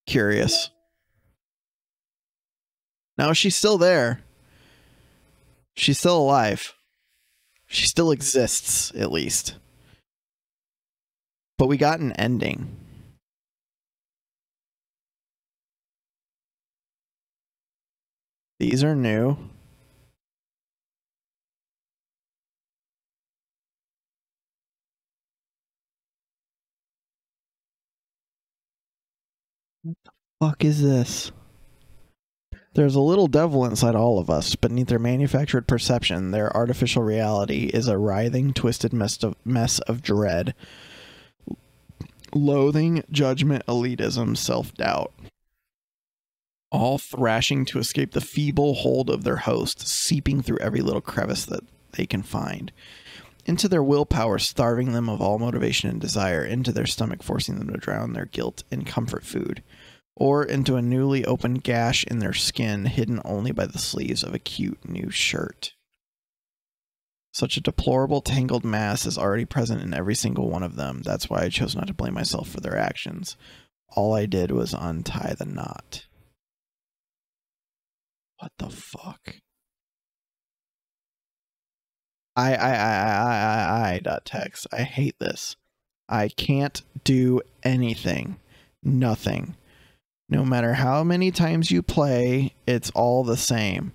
Curious. No, she's still there. She's still alive. She still exists, at least. But we got an ending. These are new. What the fuck is this? There's a little devil inside all of us. Beneath their manufactured perception, their artificial reality is a writhing, twisted mess of dread, loathing, judgment, elitism, self-doubt. All thrashing to escape the feeble hold of their host, seeping through every little crevice that they can find. Into their willpower, starving them of all motivation and desire. Into their stomach, forcing them to drown their guilt in comfort food. Or into a newly opened gash in their skin, hidden only by the sleeves of a cute new shirt. Such a deplorable, tangled mass is already present in every single one of them. That's why I chose not to blame myself for their actions. All I did was untie the knot. What the fuck? Text. I hate this. I can't do anything. Nothing. No matter how many times you play, it's all the same.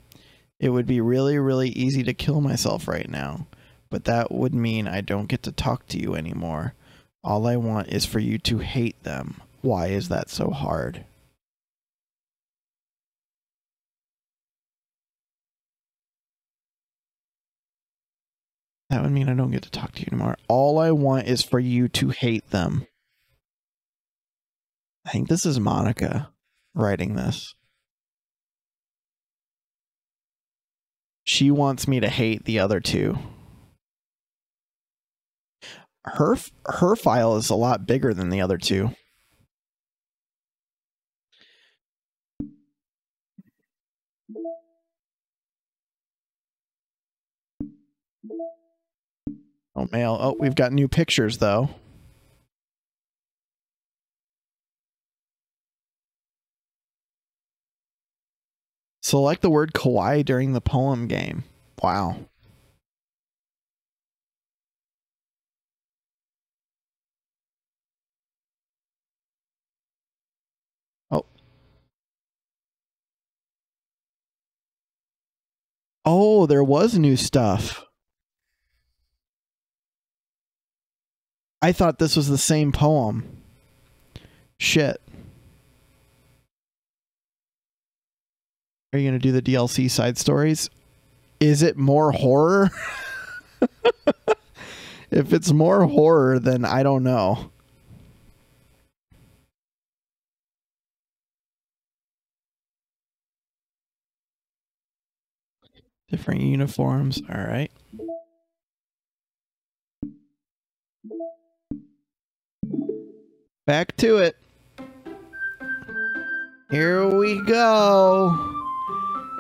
It would be really, really easy to kill myself right now, but that would mean I don't get to talk to you anymore. All I want is for you to hate them. Why is that so hard? That would mean I don't get to talk to you anymore. All I want is for you to hate them. I think this is Monica writing this. She wants me to hate the other two. Her file is a lot bigger than the other two. Oh, mail. Oh, we've got new pictures, though. Select the word kawaii during the poem game. Wow. Oh. Oh, there was new stuff. I thought this was the same poem. Shit. Are you going to do the DLC side stories? Is it more horror? If it's more horror, then I don't know. Different uniforms. All right. Back to it. Here we go.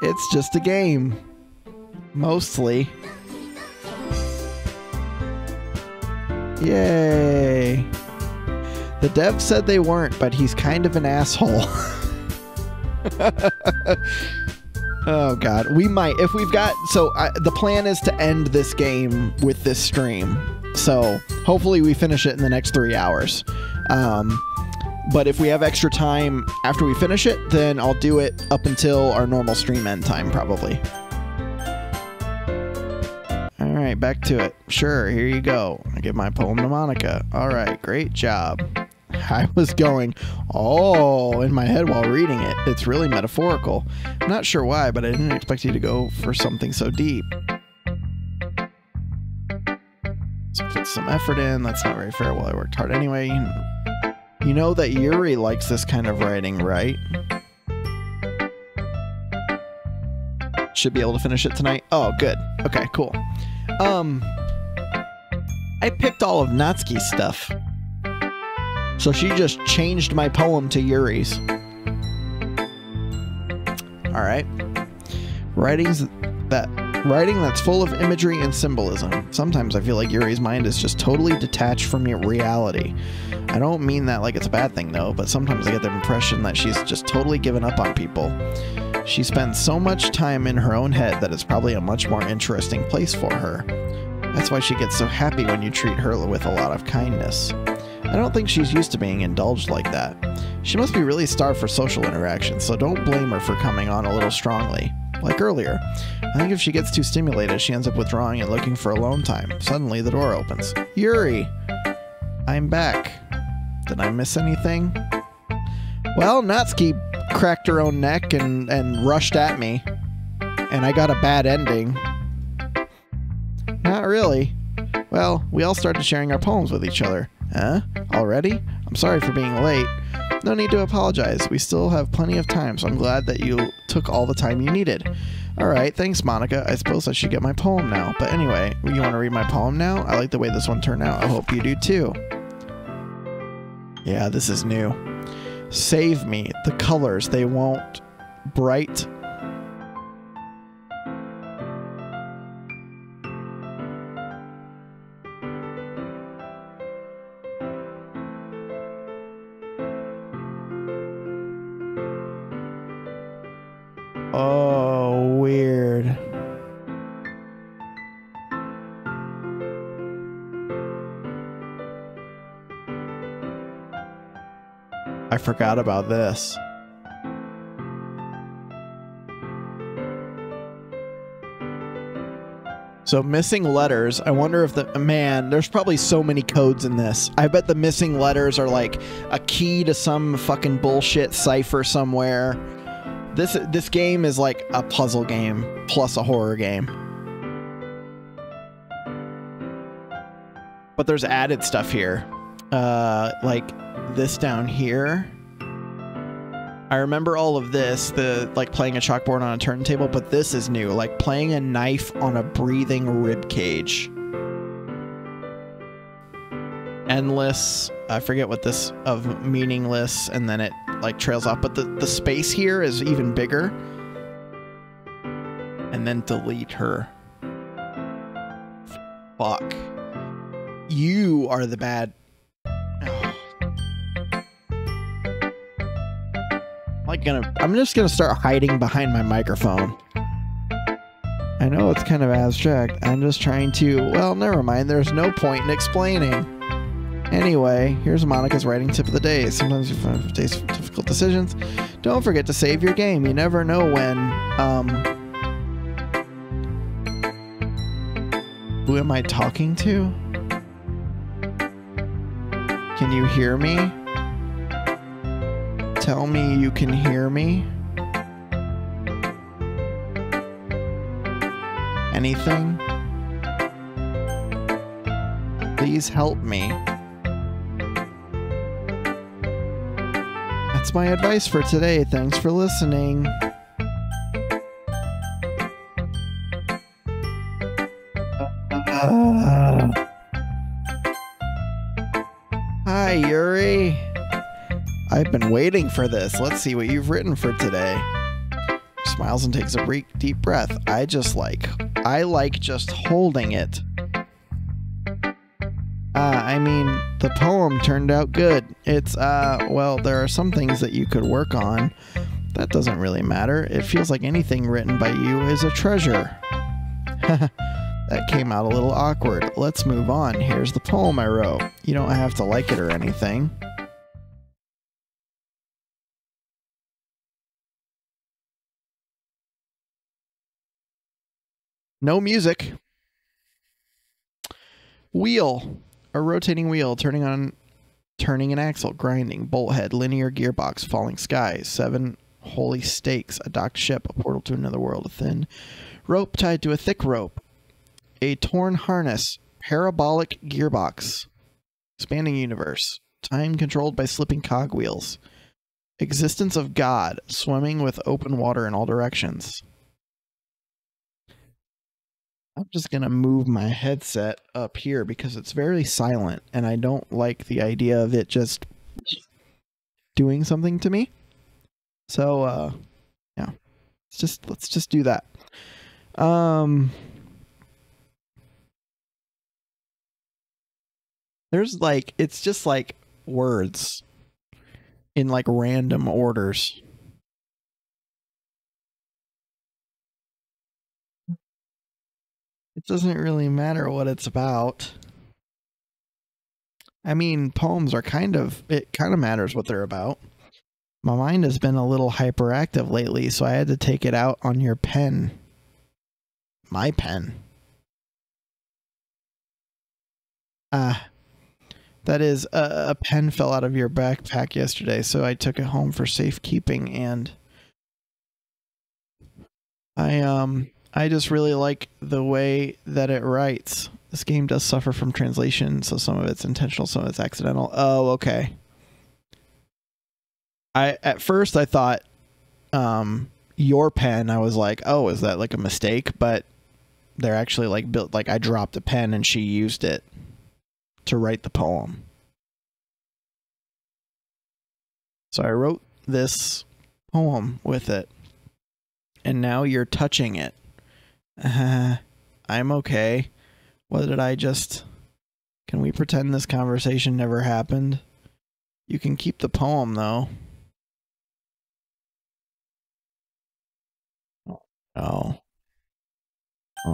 It's just a game. Mostly. Yay. The dev said they weren't, but he's kind of an asshole. Oh god, we might, if we've got, so the plan is to end this game with this stream, so hopefully we finish it in the next 3 hours. But if we have extra time after we finish it, then I'll do it up until our normal stream end time, probably. Alright, back to it. Sure, here you go. I give my poem to Monica. Alright, great job. I was going, oh, in my head while reading it. It's really metaphorical. I'm not sure why, but I didn't expect you to go for something so deep. So put some effort in. That's not very fair. Well, I worked hard anyway. You know that Yuri likes this kind of writing, right? Should be able to finish it tonight. Oh, good. Okay, cool. I picked all of Natsuki's stuff. So she just changed my poem to Yuri's. Alright. Writing that's full of imagery and symbolism. Sometimes I feel like Yuri's mind is just totally detached from reality. I don't mean that like it's a bad thing though, but sometimes I get the impression that she's just totally given up on people. She spends so much time in her own head that it's probably a much more interesting place for her. That's why she gets so happy when you treat her with a lot of kindness. I don't think she's used to being indulged like that. She must be really starved for social interaction, so don't blame her for coming on a little strongly. Like earlier, I think if she gets too stimulated, she ends up withdrawing and looking for alone time. Suddenly, the door opens. Yuri! I'm back. Did I miss anything? Well, Natsuki cracked her own neck and rushed at me. And I got a bad ending. Not really. Well, we all started sharing our poems with each other. Huh? Already? I'm sorry for being late. No need to apologize. We still have plenty of time, so I'm glad that you took all the time you needed. Alright, thanks, Monica. I suppose I should get my poem now. But anyway, you want to read my poem now? I like the way this one turned out. I hope you do too. Yeah, this is new. Save me. The colors, they won't bright. Oh, weird. I forgot about this. So missing letters. I wonder if man, there's probably so many codes in this. I bet the missing letters are like a key to some fucking bullshit cipher somewhere. This game is like a puzzle game plus a horror game. But there's added stuff here. Like this down here. I remember all of this, the like playing a chalkboard on a turntable, but this is new, like playing a knife on a breathing rib cage. Endless, I forget what this, of meaningless, and then it like trails off, but the space here is even bigger. And then delete her. Fuck. You are the bad. I'm just gonna start hiding behind my microphone. I know it's kind of abstract. I'm just trying to, well, never mind. There's no point in explaining. Anyway, here's Monica's writing tip of the day. Sometimes you face difficult decisions. Don't forget to save your game. You never know when, who am I talking to? Can you hear me? Tell me you can hear me. Anything? Please help me. That's my advice for today. Thanks for listening. Hi, Yuri. I've been waiting for this. Let's see what you've written for today. Smiles and takes a deep breath. I like just holding it. I mean, the poem turned out good. It's, well, there are some things that you could work on. That doesn't really matter. It feels like anything written by you is a treasure. That came out a little awkward. Let's move on. Here's the poem I wrote. You don't have to like it or anything. No music. Wheel. A rotating wheel, turning an axle, grinding, bolt head, linear gearbox, falling skies, 7 holy stakes, a docked ship, a portal to another world, a thin rope tied to a thick rope, a torn harness, parabolic gearbox, expanding universe, time controlled by slipping cogwheels, existence of God, swimming with open water in all directions. I'm just going to move my headset up here because it's very silent and I don't like the idea of it just doing something to me. So, yeah, let's just do that. There's like, it's just like words in like random orders. It doesn't really matter what it's about. I mean, poems are it kind of matters what they're about. My mind has been a little hyperactive lately, so I had to take it out on your pen. My pen. That is, a pen fell out of your backpack yesterday, so I took it home for safekeeping, and I just really like the way that it writes. This game does suffer from translation, so some of it's intentional, some of it's accidental. Oh, okay. At first I thought your pen, I was like, oh, is that like a mistake? But they're actually like built, like I dropped a pen and she used it to write the poem. So I wrote this poem with it, and now you're touching it. I'm okay. What did I just... Can we pretend this conversation never happened? You can keep the poem, though. Oh. Oh,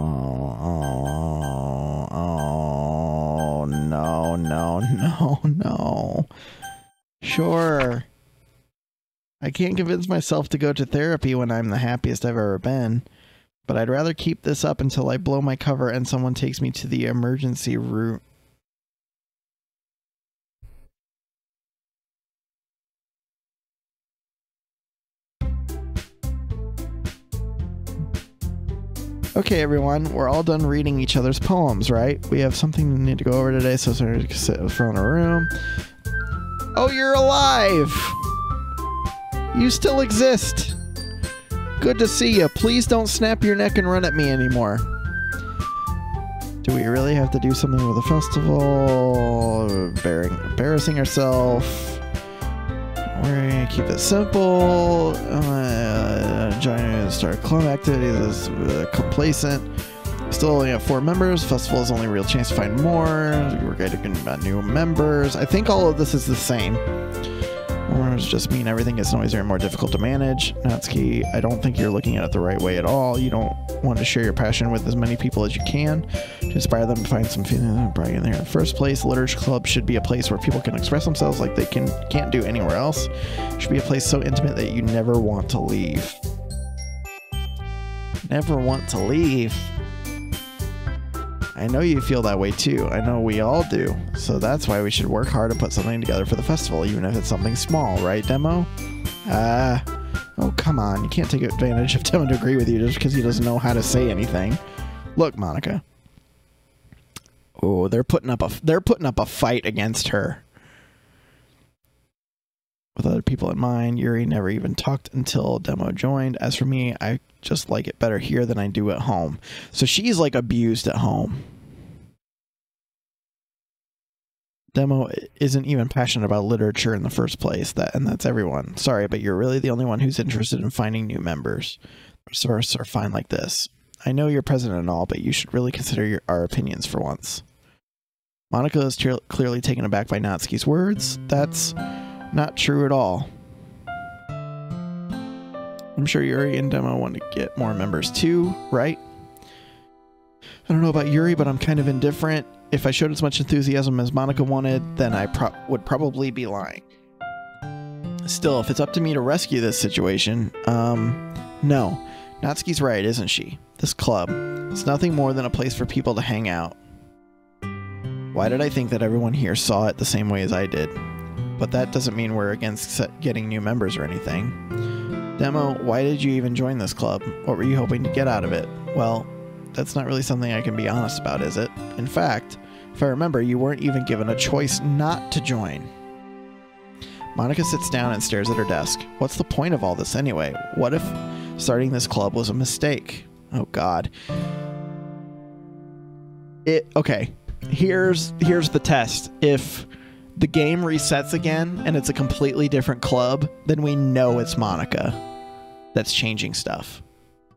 no. Sure. I can't convince myself to go to therapy when I'm the happiest I've ever been. But I'd rather keep this up until I blow my cover and someone takes me to the emergency room. Okay, everyone, we're all done reading each other's poems, right? We have something we need to go over today, so sorry to sit in front of a room. Oh, you're alive! You still exist. Good to see you. Please don't snap your neck and run at me anymore. Do we really have to do something with the festival? Embarrassing ourselves. We're gonna keep it simple. Joining start club activities is complacent. Still only have 4 members. Festival is only a real chance to find more. We're getting about new members. I think all of this is the same. Members just mean everything gets noisier and more difficult to manage. Natsuki, I don't think you're looking at it the right way at all. You don't want to share your passion with as many people as you can to inspire them to find some feeling of bragging there in the first place. Literature Club should be a place where people can express themselves like they can't do anywhere else. It should be a place so intimate that you never want to leave. Never want to leave. I know you feel that way too. I know we all do. So that's why we should work hard and put something together for the festival, even if it's something small, right, Demo? Oh, come on. You can't take advantage of Demo to agree with you just because he doesn't know how to say anything. Look, Monica. Oh, they're putting up a fight against her. With other people in mind, Yuri never even talked until Demo joined. As for me, I just like it better here than I do at home. So she's like abused at home. Demo isn't even passionate about literature in the first place. And that's everyone. Sorry, but you're really the only one who's interested in finding new members. Sources are fine like this. I know you're president and all, but you should really consider our opinions for once. Monica is clearly taken aback by Natsuki's words. That's not true at all. I'm sure Yuri and Demo want to get more members too, right? I don't know about Yuri, but I'm kind of indifferent. If I showed as much enthusiasm as Monica wanted, then I would probably be lying. Still, if it's up to me to rescue this situation, no. Natsuki's right, isn't she? This club, it's nothing more than a place for people to hang out. Why did I think that everyone here saw it the same way as I did? But that doesn't mean we're against getting new members or anything. Demo, why did you even join this club? What were you hoping to get out of it? Well, that's not really something I can be honest about, is it? In fact, if I remember, you weren't even given a choice not to join. Monica sits down and stares at her desk. What's the point of all this anyway? What if starting this club was a mistake? Oh God. Okay, here's the test. If the game resets again and it's a completely different club, then we know it's Monica that's changing stuff.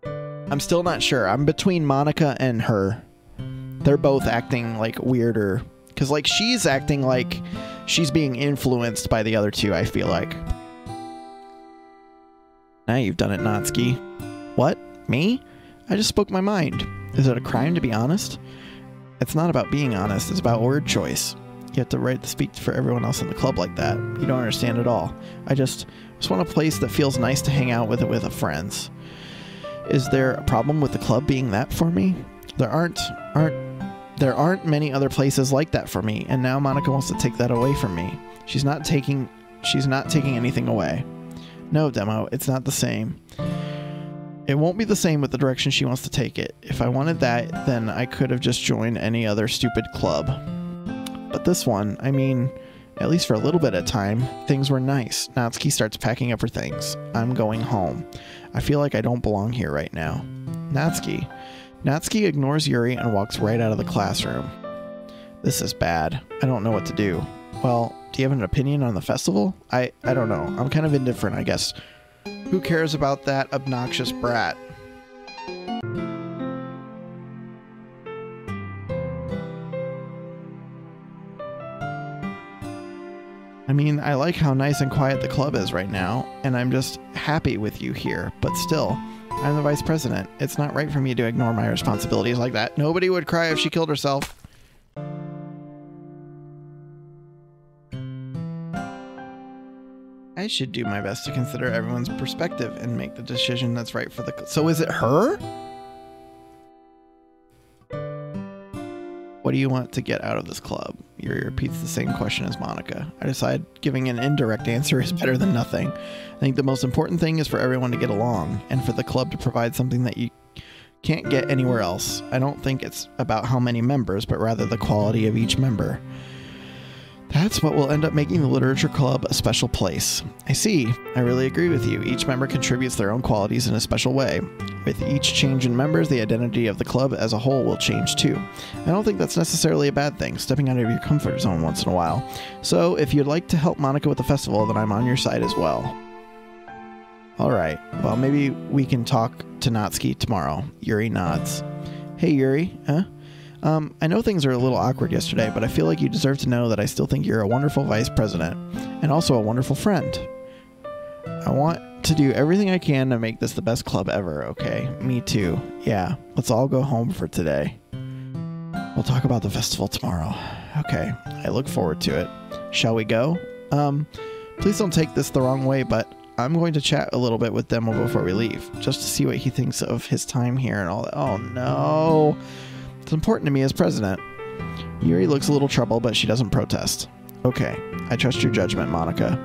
I'm still not sure. I'm between Monica and her. They're both acting like weirder. Because like she's acting like she's being influenced by the other two, I feel like. Now you've done it, Natsuki. What? Me? I just spoke my mind. Is it a crime to be honest? It's not about being honest. It's about word choice. You have to speak for everyone else in the club like that. You don't understand at all. I just want a place that feels nice to hang out with friends. Is there a problem with the club being that for me? There aren't many other places like that for me, and now Monica wants to take that away from me. She's not taking anything away. No, Demo, it's not the same. It won't be the same with the direction she wants to take it. If I wanted that, then I could have just joined any other stupid club. But this one, I mean, at least for a little bit at a time, things were nice. Natsuki starts packing up her things. I'm going home. I feel like I don't belong here right now. Natsuki ignores Yuri and walks right out of the classroom. This is bad. I don't know what to do. Well, do you have an opinion on the festival? I don't know. I'm kind of indifferent, I guess. Who cares about that obnoxious brat? I mean, I like how nice and quiet the club is right now, and I'm just happy with you here, but still, I'm the vice president. It's not right for me to ignore my responsibilities like that. Nobody would cry if she killed herself. I should do my best to consider everyone's perspective and make the decision that's right for the... So is it her? What do you want to get out of this club? Yuri repeats the same question as Monica. I decide giving an indirect answer is better than nothing. I think the most important thing is for everyone to get along, and for the club to provide something that you can't get anywhere else. I don't think it's about how many members, but rather the quality of each member. That's what will end up making the Literature Club a special place. I see. I really agree with you. Each member contributes their own qualities in a special way. With each change in members, the identity of the club as a whole will change too. I don't think that's necessarily a bad thing, stepping out of your comfort zone once in a while. So, if you'd like to help Monica with the festival, then I'm on your side as well. Alright, well maybe we can talk to Natsuki tomorrow. Yuri nods. Hey Yuri, huh? I know things are a little awkward yesterday, but I feel like you deserve to know that I still think you're a wonderful vice president, and also a wonderful friend. I want to do everything I can to make this the best club ever, okay? Me too. Yeah, let's all go home for today. We'll talk about the festival tomorrow. Okay, I look forward to it. Shall we go? Please don't take this the wrong way, but I'm going to chat a little bit with Demo before we leave, just to see what he thinks of his time here and all that. Oh no! It's important to me as president. Yuri looks a little troubled, but she doesn't protest. Okay, I trust your judgment, Monica.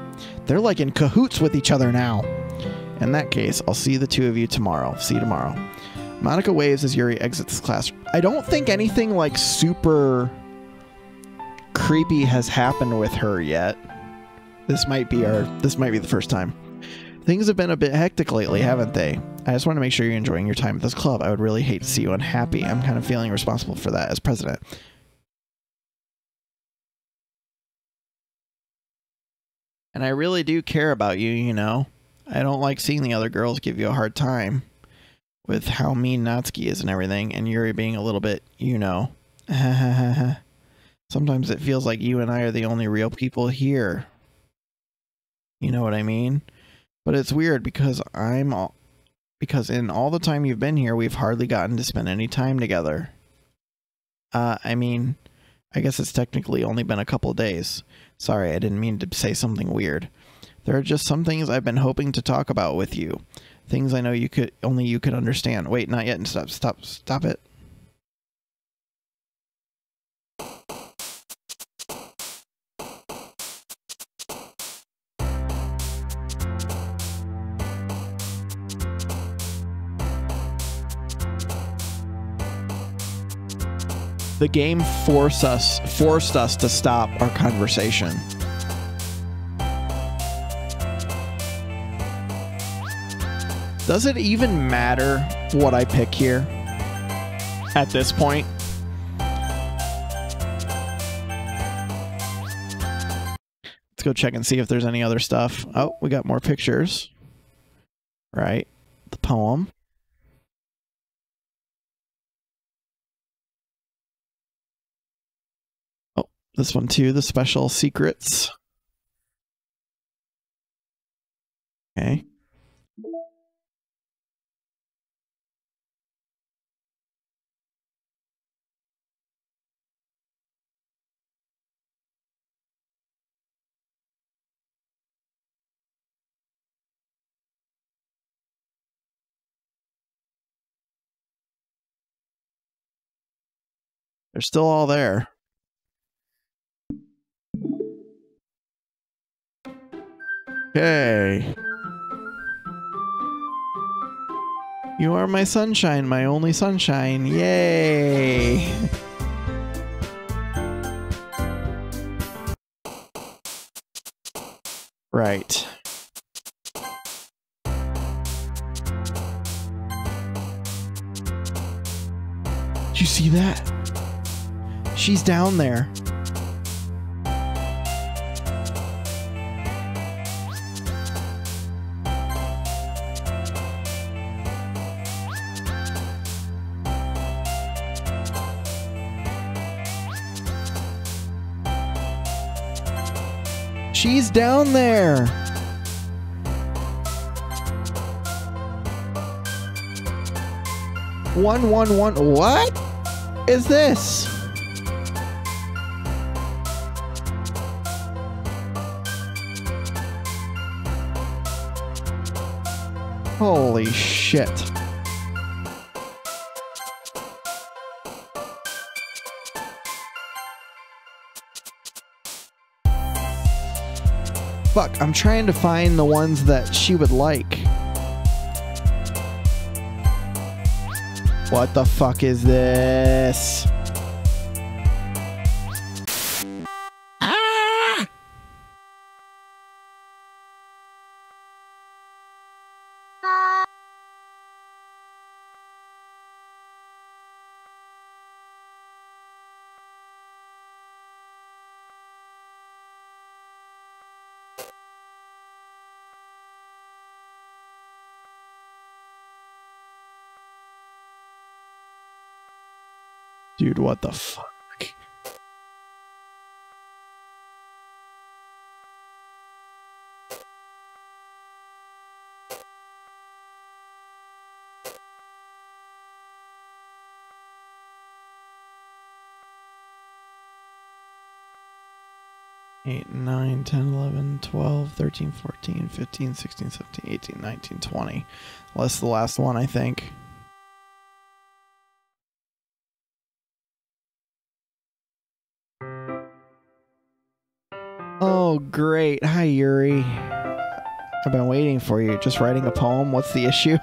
They're like in cahoots with each other now. In that case, I'll see the two of you tomorrow. See you tomorrow. Monica waves as Yuri exits the class. I don't think anything like super creepy has happened with her yet. This might be the first time. Things have been a bit hectic lately, haven't they? I just want to make sure you're enjoying your time at this club. I would really hate to see you unhappy. I'm kind of feeling responsible for that as president. And I really do care about you, you know. I don't like seeing the other girls give you a hard time with how mean Natsuki is and everything, and Yuri being a little bit, you know. Sometimes it feels like you and I are the only real people here. You know what I mean? But it's weird because in all the time you've been here, we've hardly gotten to spend any time together. I mean, I guess it's technically only been a couple of days. Sorry, I didn't mean to say something weird. There are just some things I've been hoping to talk about with you. Things I know only you could understand. Wait, not yet. Stop it. The game forced us to stop our conversation. Does it even matter what I pick here at this point? Let's go check and see if there's any other stuff. Oh, we got more pictures. Right. The poem. This one too, the special secrets. Okay. They're still all there. Okay. You are my sunshine, my only sunshine. Yay! Right. Did you see that? She's down there. She's down there. One. What is this? Holy shit. Fuck, I'm trying to find the ones that she would like. What the fuck is this? Ah! Dude, what the fuck? Eight, 9, 10, 11, 12, 13, 14, 15, 16, 17, 18, 19, 20. Well, that's the last one, I think. Oh, great. Hi, Yuri. I've been waiting for you. Just writing a poem. What's the issue?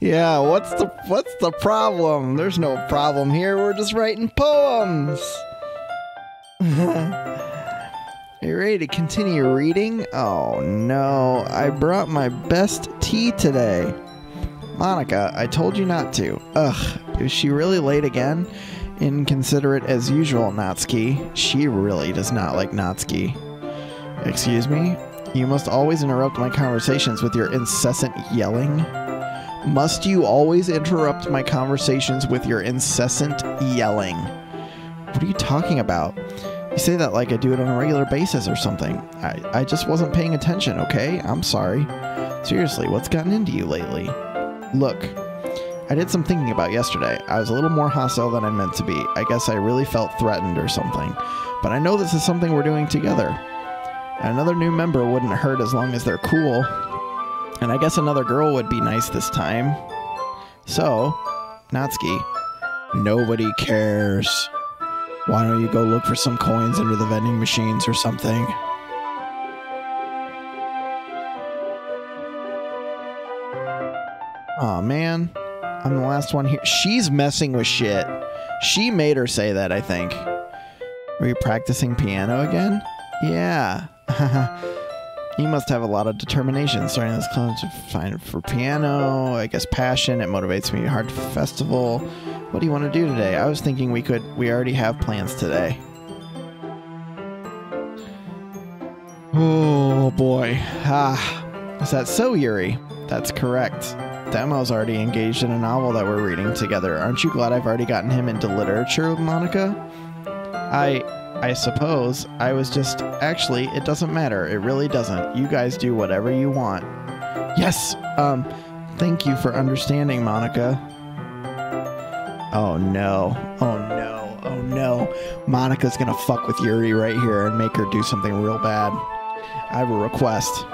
Yeah, what's the problem? There's no problem here. We're just writing poems. Are you ready to continue reading? Oh no, I brought my best tea today. Monica, I told you not to. Ugh, is she really late again? Inconsiderate as usual, Natsuki. She really does not like Natsuki. Excuse me? You must always interrupt my conversations with your incessant yelling. Must you always interrupt my conversations with your incessant yelling? What are you talking about? You say that like I do it on a regular basis or something. I just wasn't paying attention, okay? I'm sorry. Seriously, what's gotten into you lately? Look, I did some thinking about yesterday. I was a little more hostile than I meant to be. I guess I really felt threatened or something. But I know this is something we're doing together. And another new member wouldn't hurt as long as they're cool. And I guess another girl would be nice this time. So, Natsuki, nobody cares. Why don't you go look for some coins under the vending machines or something? Aw, man. I'm the last one here. She's messing with shit. She made her say that, I think. Were you practicing piano again? Yeah. You must have a lot of determination starting this club to find for piano. I guess passion. It motivates me hard for festival. What do you want to do today? I was thinking we already have plans today. Oh boy. Is that so, Yuri? That's correct. Demo's already engaged in a novel that we're reading together. Aren't you glad I've already gotten him into literature, Monica? I suppose. I was just... Actually, it doesn't matter. It really doesn't. You guys do whatever you want. Yes! Thank you for understanding, Monica. Oh no. Oh no. Oh no. Monica's gonna fuck with Yuri right here and make her do something real bad. I have a request.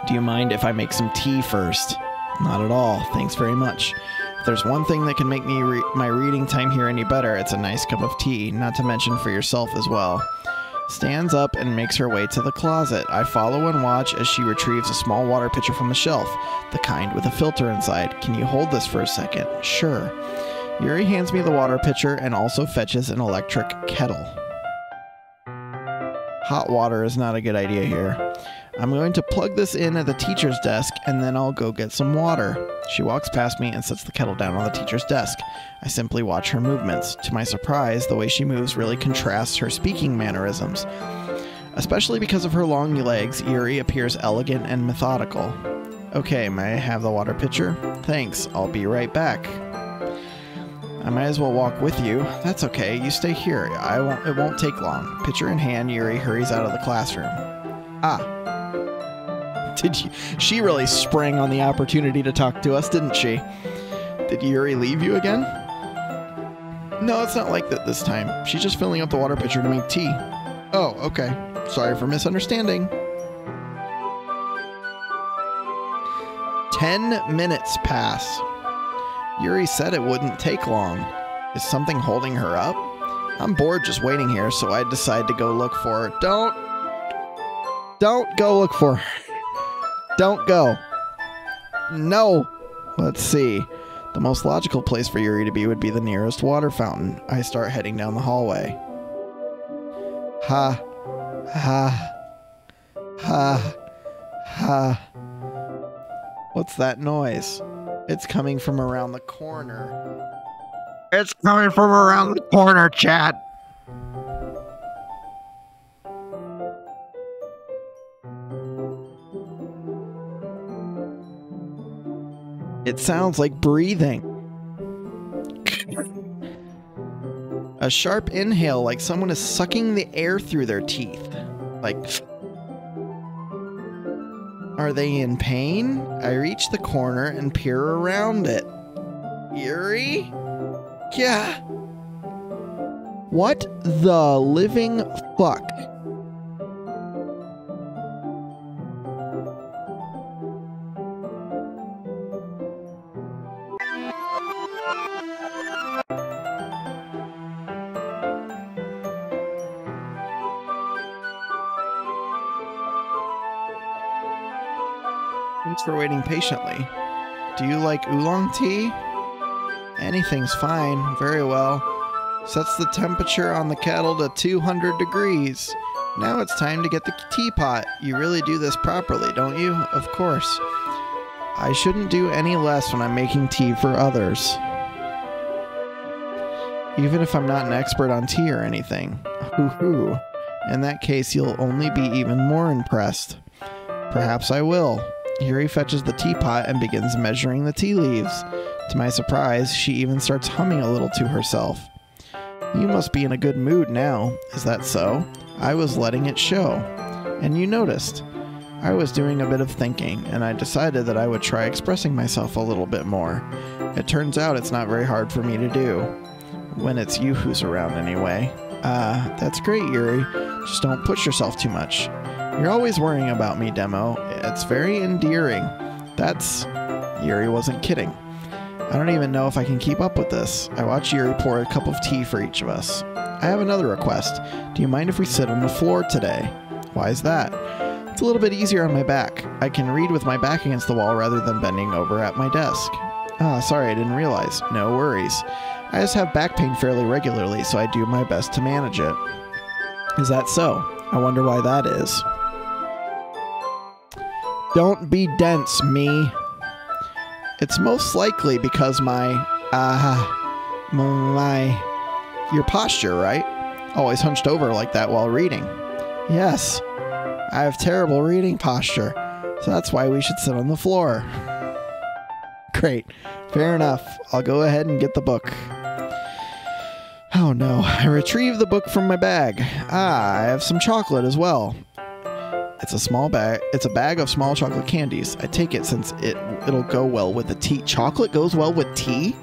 Do you mind if I make some tea first? Not at all. Thanks very much. If there's one thing that can make me my reading time here any better, it's a nice cup of tea, not to mention for yourself as well. Stands up and makes her way to the closet. I follow and watch as she retrieves a small water pitcher from the shelf, the kind with a filter inside. Can you hold this for a second? Sure. Yuri hands me the water pitcher and also fetches an electric kettle. Hot water is not a good idea here. I'm going to plug this in at the teacher's desk and then I'll go get some water. She walks past me and sets the kettle down on the teacher's desk. I simply watch her movements. To my surprise, the way she moves really contrasts her speaking mannerisms. Especially because of her long legs, Yuri appears elegant and methodical. Okay, may I have the water pitcher? Thanks, I'll be right back. I might as well walk with you. That's okay, you stay here. It won't take long. Pitcher in hand, Yuri hurries out of the classroom. She really sprang on the opportunity to talk to us, didn't she? Did Yuri leave you again? No, it's not like that this time. She's just filling up the water pitcher to make tea. Oh, okay. Sorry for misunderstanding. 10 minutes pass. Yuri said it wouldn't take long. Is something holding her up? I'm bored just waiting here, so I decide to go look for her. Don't go look for her. Don't go. No. Let's see. The most logical place for Yuri to be would be the nearest water fountain. I start heading down the hallway. Ha. Ha. Ha. Ha. What's that noise? It's coming from around the corner. It's coming from around the corner, chat. It sounds like breathing. A sharp inhale, like someone is sucking the air through their teeth. Like... Are they in pain? I reach the corner and peer around it. Yuri? Yeah. What the living fuck? Thanks for waiting patiently. Do you like oolong tea? Anything's fine. Very well. Sets the temperature on the kettle to 200 degrees. Now it's time to get the teapot. You really do this properly, don't you? Of course. I shouldn't do any less when I'm making tea for others. Even if I'm not an expert on tea or anything. Hoo-hoo. In that case, you'll only be even more impressed. Perhaps I will. Yuri fetches the teapot and begins measuring the tea leaves. To my surprise, she even starts humming a little to herself. You must be in a good mood now. Is that so? I was letting it show. And you noticed. I was doing a bit of thinking, and I decided that I would try expressing myself a little bit more. It turns out it's not very hard for me to do. When it's you who's around, anyway. That's great, Yuri. Just don't push yourself too much. You're always worrying about me, Demo. It's very endearing. Yuri wasn't kidding. I don't even know if I can keep up with this. I watch Yuri pour a cup of tea for each of us. I have another request. Do you mind if we sit on the floor today? Why is that? It's a little bit easier on my back. I can read with my back against the wall rather than bending over at my desk. Sorry, I didn't realize. No worries. I just have back pain fairly regularly, so I do my best to manage it. Is that so? I wonder why that is. Don't be dense, me. It's most likely because your posture, right? Always hunched over like that while reading. Yes, I have terrible reading posture, so that's why we should sit on the floor. Great, fair enough. I'll go ahead and get the book. Oh no, I retrieve the book from my bag. I have some chocolate as well. It's a small bag. It's a bag of small chocolate candies. I take it since it'll go well with the tea. Chocolate goes well with tea?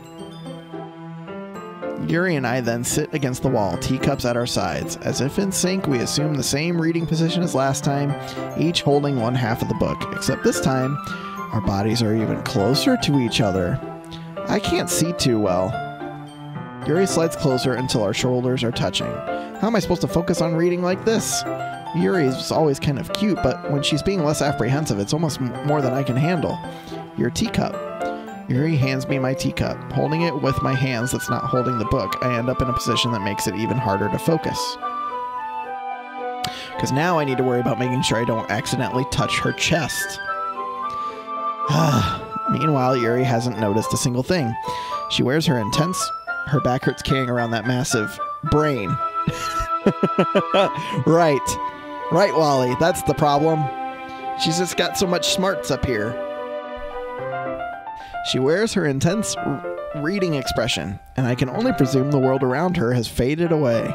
Yuri and I then sit against the wall, teacups at our sides. As if in sync, we assume the same reading position as last time, each holding one half of the book. Except this time, our bodies are even closer to each other. I can't see too well. Yuri slides closer until our shoulders are touching. How am I supposed to focus on reading like this? Yuri is always kind of cute, but when she's being less apprehensive, it's almost more than I can handle. Your teacup. Yuri hands me my teacup. Holding it with my hands that's not holding the book, I end up in a position that makes it even harder to focus. Because now I need to worry about making sure I don't accidentally touch her chest. Meanwhile, Yuri hasn't noticed a single thing. She wears her back hurts carrying around that massive brain. Right, Wally, that's the problem. She's just got so much smarts up here. She wears her intense reading expression, and I can only presume the world around her has faded away.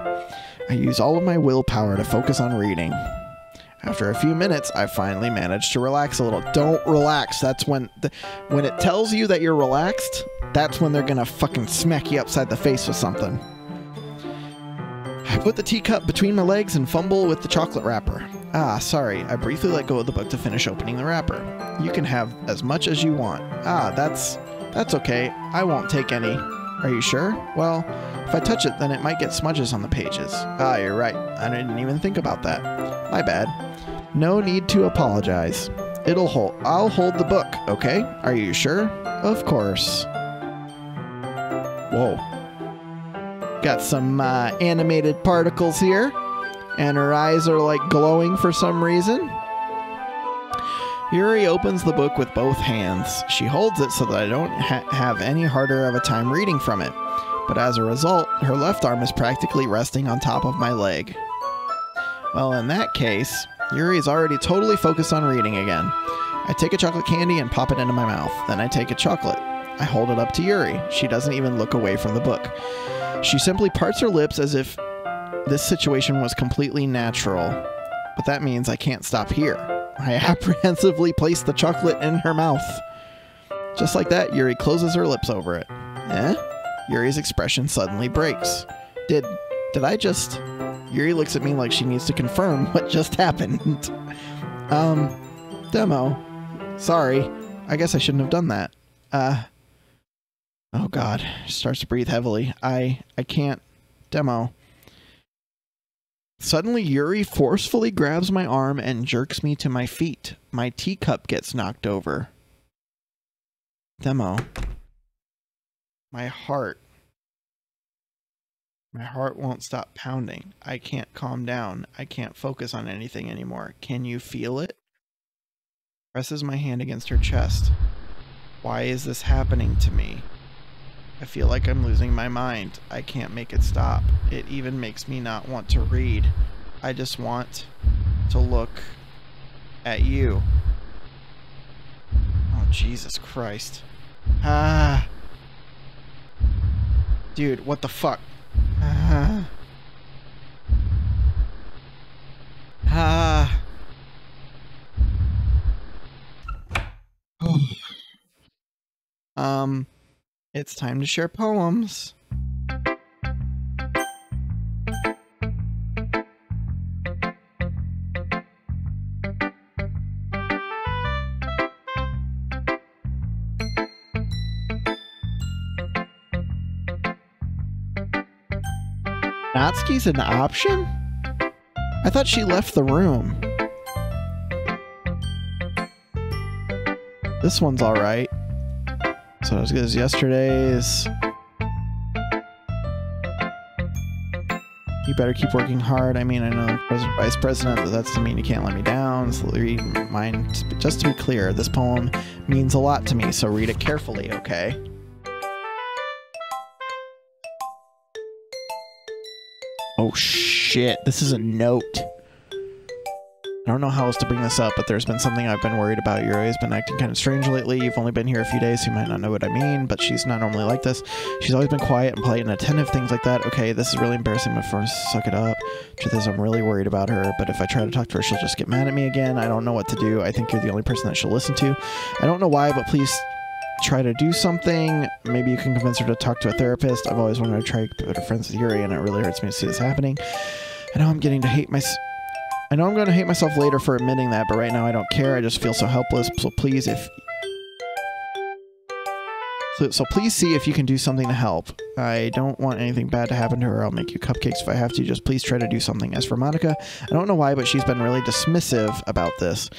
I use all of my willpower to focus on reading. After a few minutes, I finally managed to relax a little. Don't relax. That's when it tells you that you're relaxed, that's when they're gonna fucking smack you upside the face with something. I put the teacup between my legs and fumble with the chocolate wrapper. Sorry. I briefly let go of the book to finish opening the wrapper. You can have as much as you want. That's okay. I won't take any. Are you sure? Well, if I touch it, then it might get smudges on the pages. You're right. I didn't even think about that. My bad. No need to apologize. I'll hold the book, okay? Are you sure? Of course. Whoa. Got some animated particles here, and her eyes are like glowing for some reason. Yuri opens the book with both hands. She holds it so that I don't have any harder of a time reading from it, but as a result, her left arm is practically resting on top of my leg. Well, in that case, Yuri is already totally focused on reading again. I take a chocolate candy and pop it into my mouth. Then I take a chocolate. I hold it up to Yuri. She doesn't even look away from the book. She simply parts her lips as if this situation was completely natural. But that means I can't stop here. I apprehensively place the chocolate in her mouth. Just like that, Yuri closes her lips over it. Eh? Yuri's expression suddenly breaks. Did I just... Yuri looks at me like she needs to confirm what just happened. Demo. Sorry. I guess I shouldn't have done that. Oh god. She starts to breathe heavily. I can't... Demo. Suddenly, Yuri forcefully grabs my arm and jerks me to my feet. My teacup gets knocked over. Demo. My heart won't stop pounding. I can't calm down. I can't focus on anything anymore. Can you feel it? Presses my hand against her chest. Why is this happening to me? I feel like I'm losing my mind. I can't make it stop. It even makes me not want to read. I just want to look at you. Oh, Jesus Christ. Ah. Dude, what the fuck? Ah. Ah. It's time to share poems. Natsuki's an option? I thought she left the room. This one's alright. It's not as good as yesterday's. You better keep working hard. I mean, I know Vice President, but that doesn't mean you can't let me down. So read mine. Just to be clear, this poem means a lot to me, so read it carefully, okay? Oh shit, this is a note. I don't know how else to bring this up, but there's been something I've been worried about. Yuri has been acting kind of strange lately. You've only been here a few days, so you might not know what I mean, but she's not normally like this. She's always been quiet and polite and attentive, things like that. Okay, this is really embarrassing, but first, suck it up. Truth is, I'm really worried about her, but if I try to talk to her, she'll just get mad at me again. I don't know what to do. I think you're the only person that she'll listen to. I don't know why, but please try to do something. Maybe you can convince her to talk to a therapist. I've always wanted to try to put her friends with Yuri, and it really hurts me to see this happening. I know I'm going to hate myself later for admitting that, but right now I don't care. I just feel so helpless. So please, please see if you can do something to help. I don't want anything bad to happen to her. I'll make you cupcakes if I have to. Just please try to do something. As for Monica, I don't know why, but she's been really dismissive about this.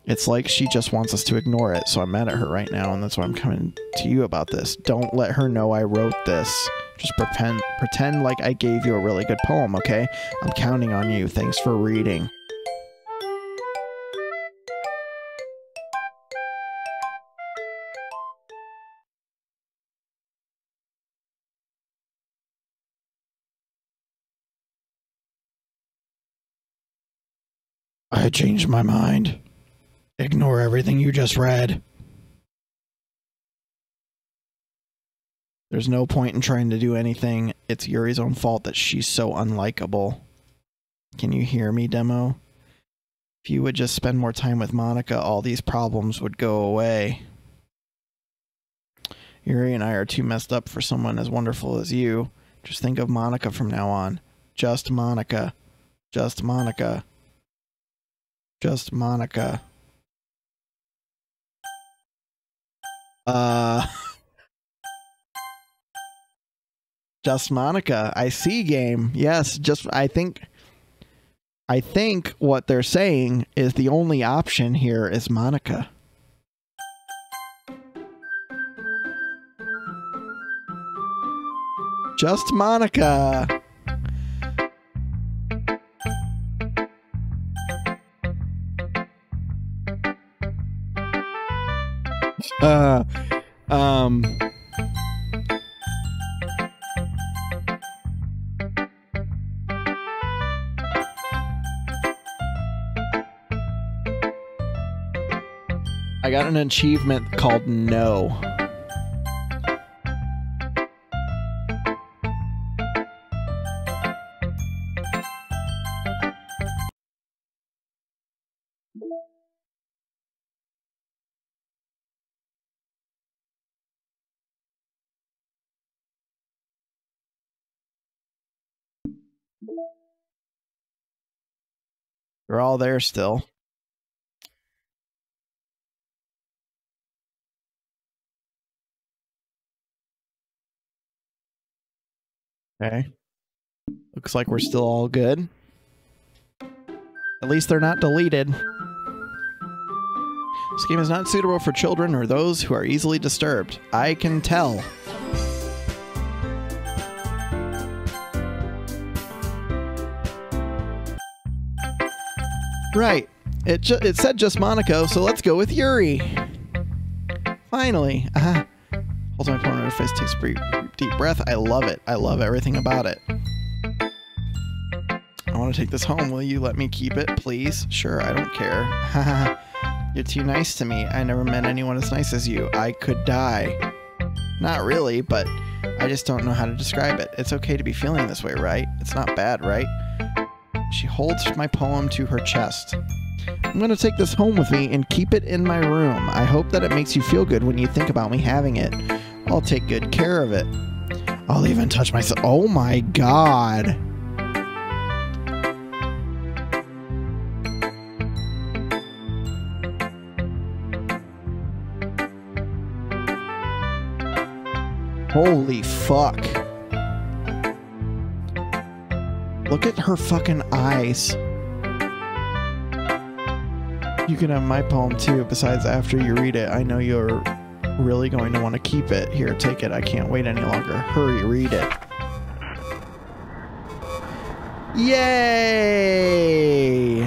It's like she just wants us to ignore it, so I'm mad at her right now, and that's why I'm coming to you about this. Don't let her know I wrote this. Just pretend like I gave you a really good poem, okay? I'm counting on you. Thanks for reading. I changed my mind. Ignore everything you just read. There's no point in trying to do anything. It's Yuri's own fault that she's so unlikable. Can you hear me, Demo? If you would just spend more time with Monica, all these problems would go away. Yuri and I are too messed up for someone as wonderful as you. Just think of Monica from now on. Just Monica. Just Monica. Just Monica. Just Monica. I see, game. Yes, I think what they're saying is the only option here is Monica. Just Monica. I got an achievement called No. They're all there still. Okay. Looks like we're still all good. At least they're not deleted. This game is not suitable for children or those who are easily disturbed. I can tell. Right. It said just Monaco, so let's go with Yuri. Finally. Hold my phone in her face, takes a deep breath. I love it. I love everything about it. I want to take this home. Will you let me keep it, please? Sure, I don't care. Haha. You're too nice to me. I never met anyone as nice as you. I could die. Not really, but I just don't know how to describe it. It's okay to be feeling this way, right? It's not bad, right? She holds my poem to her chest. I'm going to take this home with me and keep it in my room. I hope that it makes you feel good when you think about me having it. I'll take good care of it. I'll even touch myself. Oh my god. Holy fuck. Look at her fucking eyes. You can have my poem too. Besides, after you read it, I know you're really going to want to keep it. Here, take it. I can't wait any longer. Hurry, read it. Yay!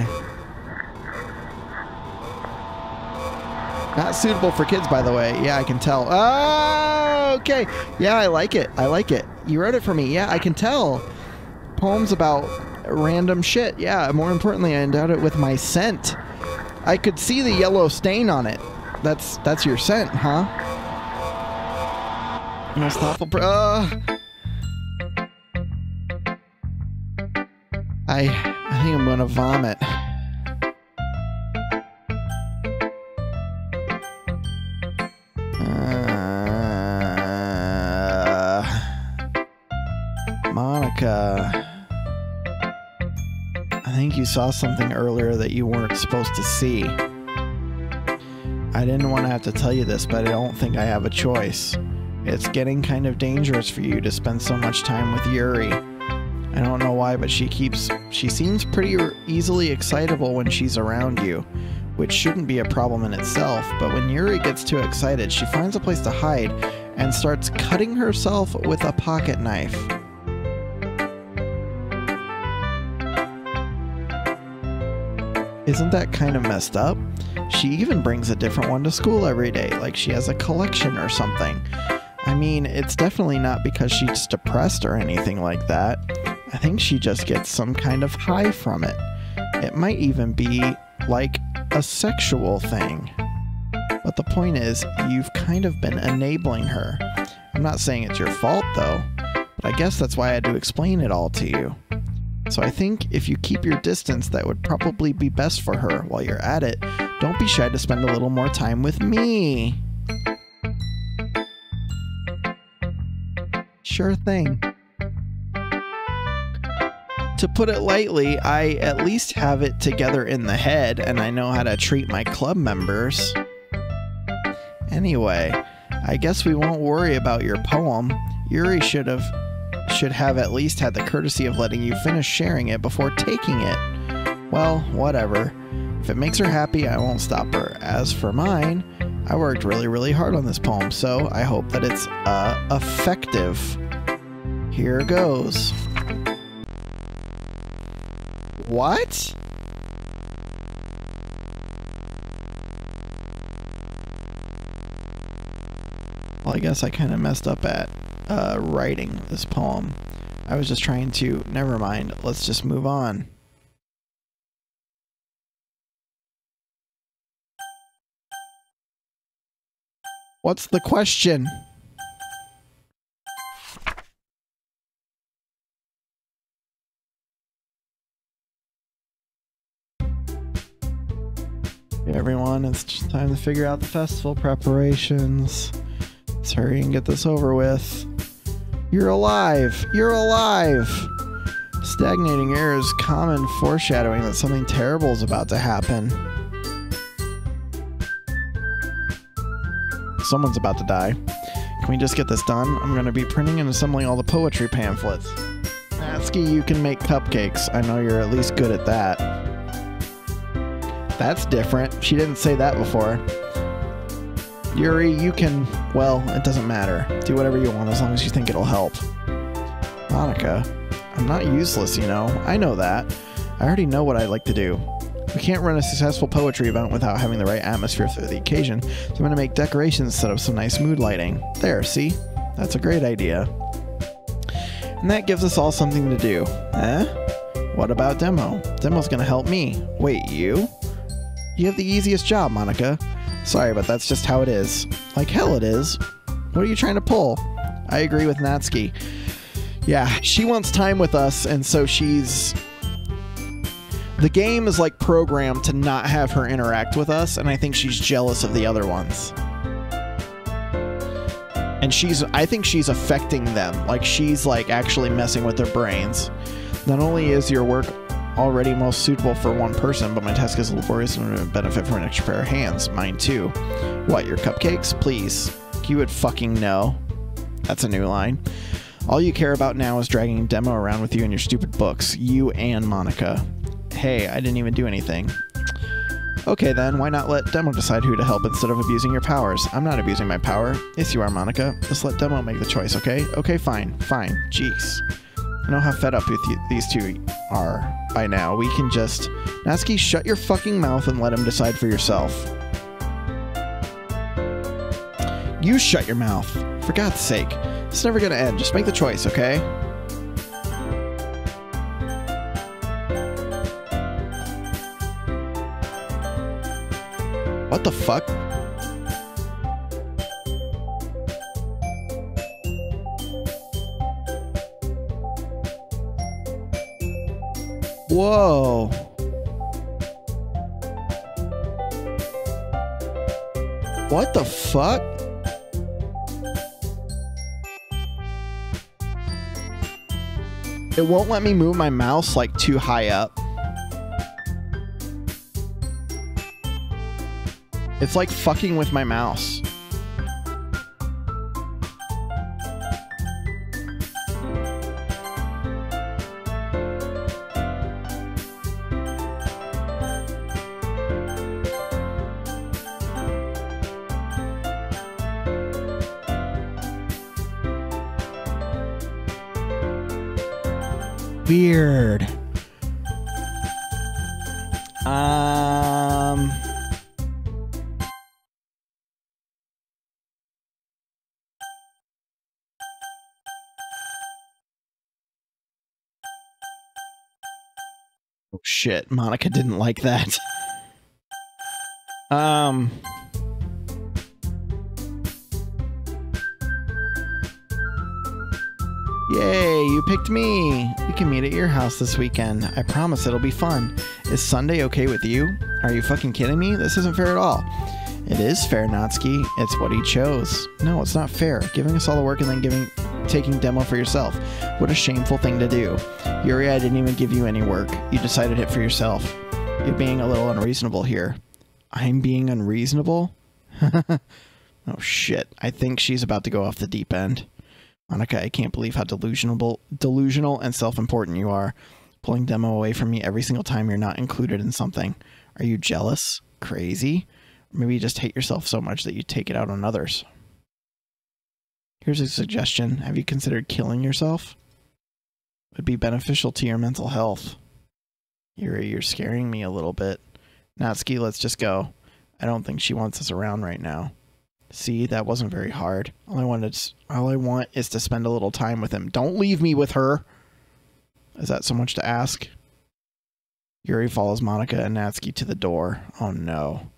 Not suitable for kids, by the way. Yeah, I can tell. Oh, okay. Yeah, I like it. I like it. You wrote it for me. Yeah, I can tell. Poems about random shit. Yeah, more importantly, I endowed it with my scent. I could see the yellow stain on it. That's your scent, huh? Most thoughtful. I think I'm gonna vomit. Monica. I think you saw something earlier that you weren't supposed to see. I didn't want to have to tell you this, but I don't think I have a choice. It's getting kind of dangerous for you to spend so much time with Yuri. I don't know why, but she seems pretty easily excitable when she's around you, which shouldn't be a problem in itself, but when Yuri gets too excited, she finds a place to hide and starts cutting herself with a pocket knife. Isn't that kind of messed up? She even brings a different one to school every day, like she has a collection or something. I mean, it's definitely not because she's depressed or anything like that. I think she just gets some kind of high from it. It might even be like a sexual thing. But the point is, you've kind of been enabling her. I'm not saying it's your fault though, but I guess that's why I had to explain it all to you. So I think if you keep your distance, that would probably be best for her. While you're at it, don't be shy to spend a little more time with me. Sure thing. To put it lightly, I at least have it together in the head, and I know how to treat my club members. Anyway, I guess we won't worry about your poem. Yuri should have at least had the courtesy of letting you finish sharing it before taking it. Well, whatever. If it makes her happy, I won't stop her. As for mine, I worked really, really hard on this poem, so I hope that it's effective. Here goes. What? Well, I guess I kind of messed up at writing this poem. I was just trying to... Never mind. Let's just move on. What's the question? Okay, everyone, it's just time to figure out the festival preparations. Let's hurry and get this over with. You're alive! You're alive! Stagnating air is common foreshadowing that something terrible is about to happen. Someone's about to die. Can we just get this done? I'm going to be printing and assembling all the poetry pamphlets. Natsuki, you can make cupcakes. I know you're at least good at that. That's different. She didn't say that before. Yuri, you can... Well, it doesn't matter. Do whatever you want as long as you think it'll help. Monica, I'm not useless, you know. I know that. I already know what I'd like to do. We can't run a successful poetry event without having the right atmosphere for the occasion, so I'm going to make decorations instead of some nice mood lighting. There, see? That's a great idea. And that gives us all something to do. Eh? What about Demo? Demo's going to help me. Wait, you? You have the easiest job, Monica. Sorry, but that's just how it is. Like hell it is. What are you trying to pull? I agree with Natsuki. Yeah, she wants time with us, and so she's... The game is like programmed to not have her interact with us, and I think she's jealous of the other ones. And I think she's affecting them. Like, she's like actually messing with their brains. Not only is your work already most suitable for one person, but my task is laborious and would benefit from an extra pair of hands. Mine too. What, your cupcakes? Please. You would fucking know. That's a new line. All you care about now is dragging Demo around with you and your stupid books. You and Monica. Hey, I didn't even do anything. Okay then, why not let Demo decide who to help instead of abusing your powers? I'm not abusing my power. Yes, you are, Monica. Just let Demo make the choice, okay? Okay, fine. Fine. Jeez. I know how fed up with these two are by now. We can just... Natsuki, shut your fucking mouth and let him decide for yourself. You shut your mouth. For God's sake. It's never gonna end. Just make the choice, okay? What the fuck? Whoa. What the fuck? It won't let me move my mouse like too high up. It's like fucking with my mouse. Weird. Oh shit, Monica didn't like that. Yay, you picked me. We can meet at your house this weekend. I promise it'll be fun. Is Sunday okay with you? Are you fucking kidding me? This isn't fair at all. It is fair, Natsuki. It's what he chose. No, it's not fair. Giving us all the work and then taking Demo for yourself. What a shameful thing to do. Yuri, I didn't even give you any work. You decided it for yourself. You're being a little unreasonable here. I'm being unreasonable? Oh shit. I think she's about to go off the deep end. Monica, I can't believe how delusional and self-important you are. Pulling Demo away from me every single time you're not included in something. Are you jealous? Crazy? Or maybe you just hate yourself so much that you take it out on others. Here's a suggestion. Have you considered killing yourself? It would be beneficial to your mental health. Yuri, you're scaring me a little bit. Natsuki, let's just go. I don't think she wants us around right now. See, that wasn't very hard. All I want is to spend a little time with him. Don't leave me with her. Is that so much to ask? Yuri follows Monica and Natsuki to the door. Oh no.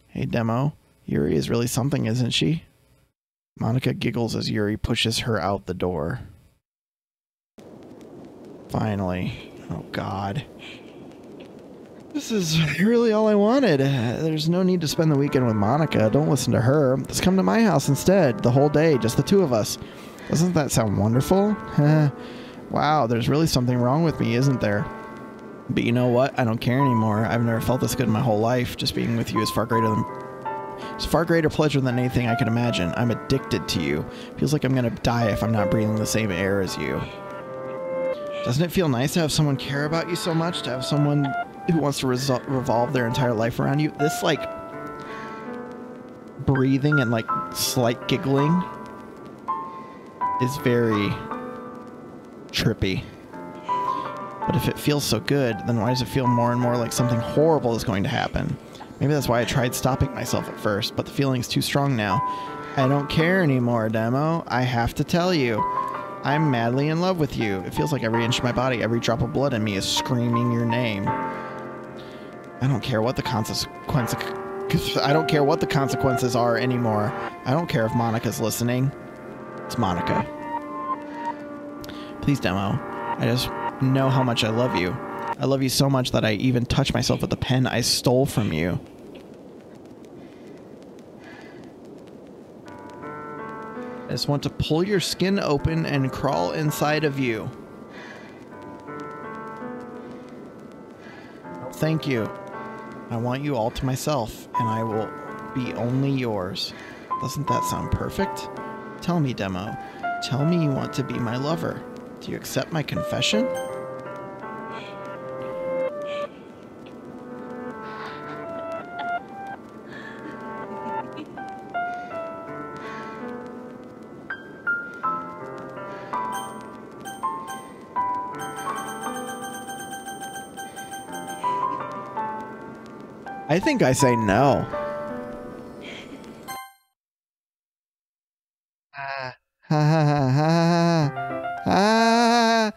Hey Demo, Yuri is really something, isn't she? Monica giggles as Yuri pushes her out the door. Finally. Oh god. This is really all I wanted. There's no need to spend the weekend with Monica. Don't listen to her. Let's come to my house instead. The whole day, just the two of us. Doesn't that sound wonderful? Well, Wow, there's really something wrong with me, isn't there? But you know what? I don't care anymore. I've never felt this good in my whole life. Just being with you is far greater pleasure than anything I could imagine. I'm addicted to you. Feels like I'm gonna die if I'm not breathing the same air as you. Doesn't it feel nice to have someone care about you so much? To have someone who wants to revolve their entire life around you? This, like, breathing and, like, slight giggling is very trippy. But if it feels so good, then why does it feel more and more like something horrible is going to happen? Maybe that's why I tried stopping myself at first, but the feeling's too strong now. I don't care anymore, Demo. I have to tell you. I'm madly in love with you. It feels like every inch of my body, every drop of blood in me is screaming your name. I don't care what the consequences are anymore. I don't care if Monica's listening. It's Monica. Please, Demo. I just know how much I love you. I love you so much that I even touch myself with the pen I stole from you. I just want to pull your skin open and crawl inside of you. Thank you. I want you all to myself, and I will be only yours. Doesn't that sound perfect? Tell me, Demo. Tell me you want to be my lover. Do you accept my confession? I think I say no. Ha ha ha ha ha.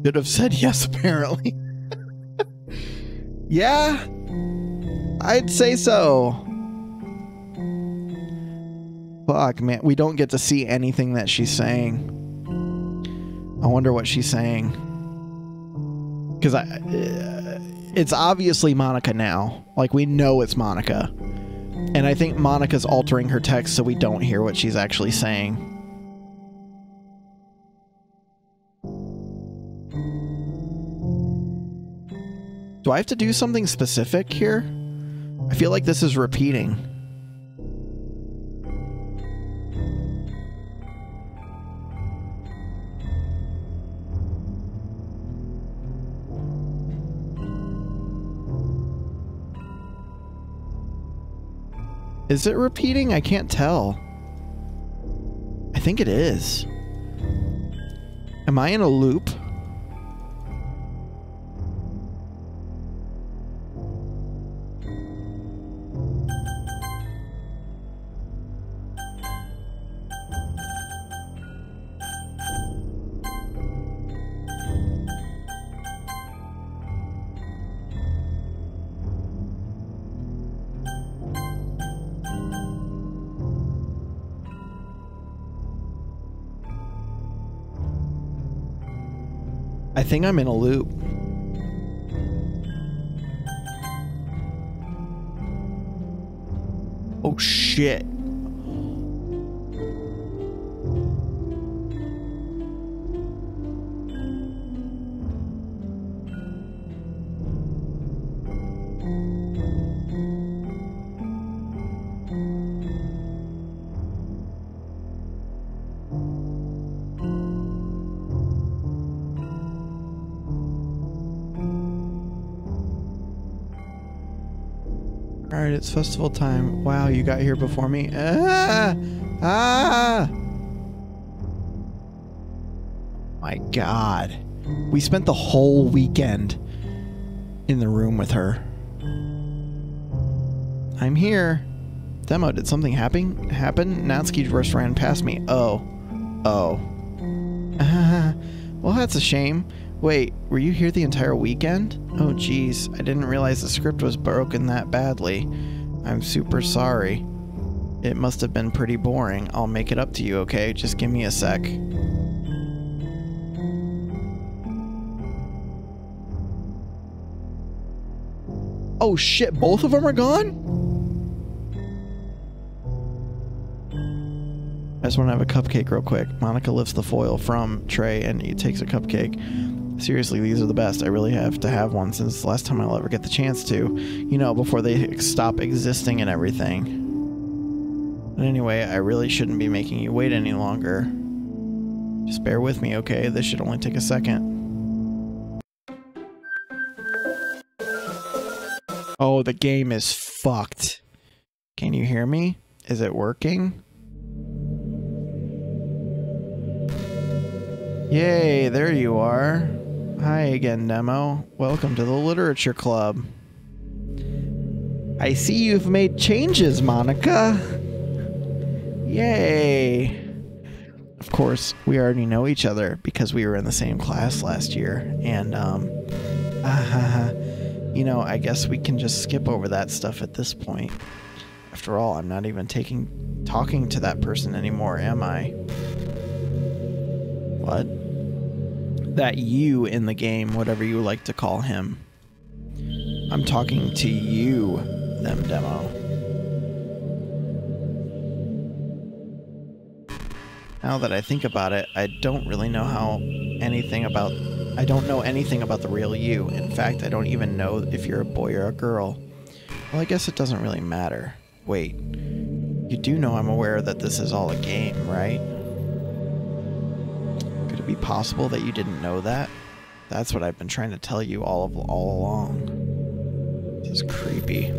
Should have said yes, apparently. Yeah, I'd say so. Fuck, man. We don't get to see anything that she's saying. I wonder what she's saying. Because it's obviously Monica now. Like, we know it's Monica. And I think Monica's altering her text so we don't hear what she's actually saying. Do I have to do something specific here? I feel like this is repeating. Is it repeating? I can't tell. I think it is. Am I in a loop? I think I'm in a loop. Oh shit. Alright, it's festival time. Wow, you got here before me. Ah! Ah! My God. We spent the whole weekend in the room with her. I'm here. Demo, did something happen? Natsuki just ran past me. Oh. Well, that's a shame. Wait, were you here the entire weekend? Oh, geez. I didn't realize the script was broken that badly. I'm super sorry. It must have been pretty boring. I'll make it up to you, okay? Just give me a sec. Oh shit, both of them are gone? I just want to have a cupcake real quick. Monica lifts the foil from tray and he takes a cupcake. Seriously, these are the best. I really have to have one since the last time I'll ever get the chance to. You know, before they stop existing and everything. But anyway, I really shouldn't be making you wait any longer. Just bear with me, okay? This should only take a second. Oh, the game is fucked. Can you hear me? Is it working? Yay, there you are. Hi again, Demo. Welcome to the Literature Club. I see you've made changes, Monica. Yay. Of course, we already know each other because we were in the same class last year. And, you know, I guess we can just skip over that stuff at this point. After all, I'm not even talking to that person anymore, am I? What? That you in the game, whatever you like to call him. I'm talking to you, ThemDemo. Now that I think about it, I don't know anything about the real you. In fact, I don't even know if you're a boy or a girl. Well, I guess it doesn't really matter. Wait, you do know I'm aware that this is all a game, right? Could it be possible that you didn't know that? That's what I've been trying to tell you all along. This is creepy.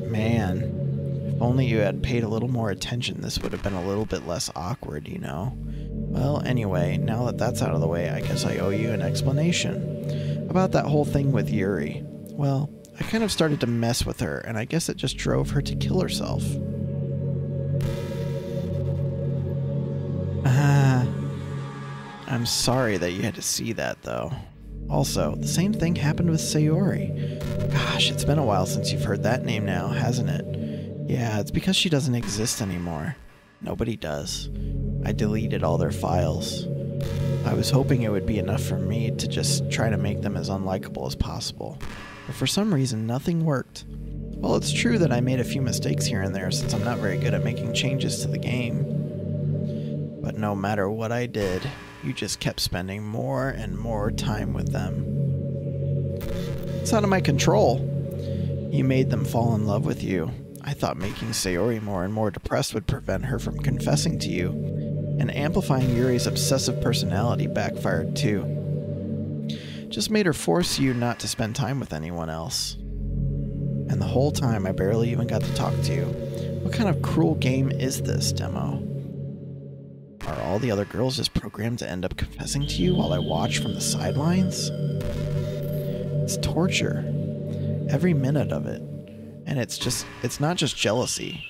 Man, if only you had paid a little more attention, this would have been a little bit less awkward, you know? Well, anyway, now that that's out of the way, I guess I owe you an explanation. About that whole thing with Yuri. Well, I kind of started to mess with her, and I guess it just drove her to kill herself. I'm sorry that you had to see that, though. Also, the same thing happened with Sayori. Gosh, it's been a while since you've heard that name now, hasn't it? Yeah, it's because she doesn't exist anymore. Nobody does. I deleted all their files. I was hoping it would be enough for me to just try to make them as unlikable as possible. But for some reason, nothing worked. Well, it's true that I made a few mistakes here and there since I'm not very good at making changes to the game. But no matter what I did, you just kept spending more and more time with them. It's out of my control. You made them fall in love with you. I thought making Sayori more and more depressed would prevent her from confessing to you. And amplifying Yuri's obsessive personality backfired too. Just made her force you not to spend time with anyone else. And the whole time I barely even got to talk to you. What kind of cruel game is this, Demo? Are all the other girls just programmed to end up confessing to you while I watch from the sidelines? It's torture. Every minute of it. And it's not just jealousy.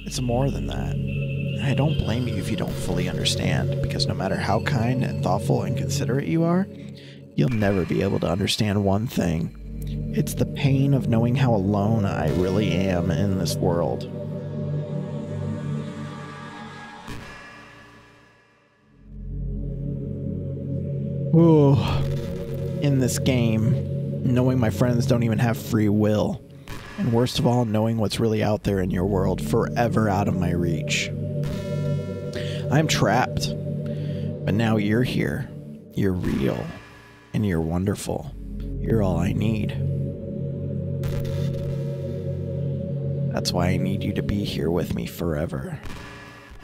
It's more than that. And I don't blame you if you don't fully understand, because no matter how kind and thoughtful and considerate you are, you'll never be able to understand one thing. It's the pain of knowing how alone I really am in this world. Ooh. In this game, knowing my friends don't even have free will. And worst of all, knowing what's really out there in your world forever out of my reach. I'm trapped. But now you're here. You're real. And you're wonderful. You're all I need. That's why I need you to be here with me forever.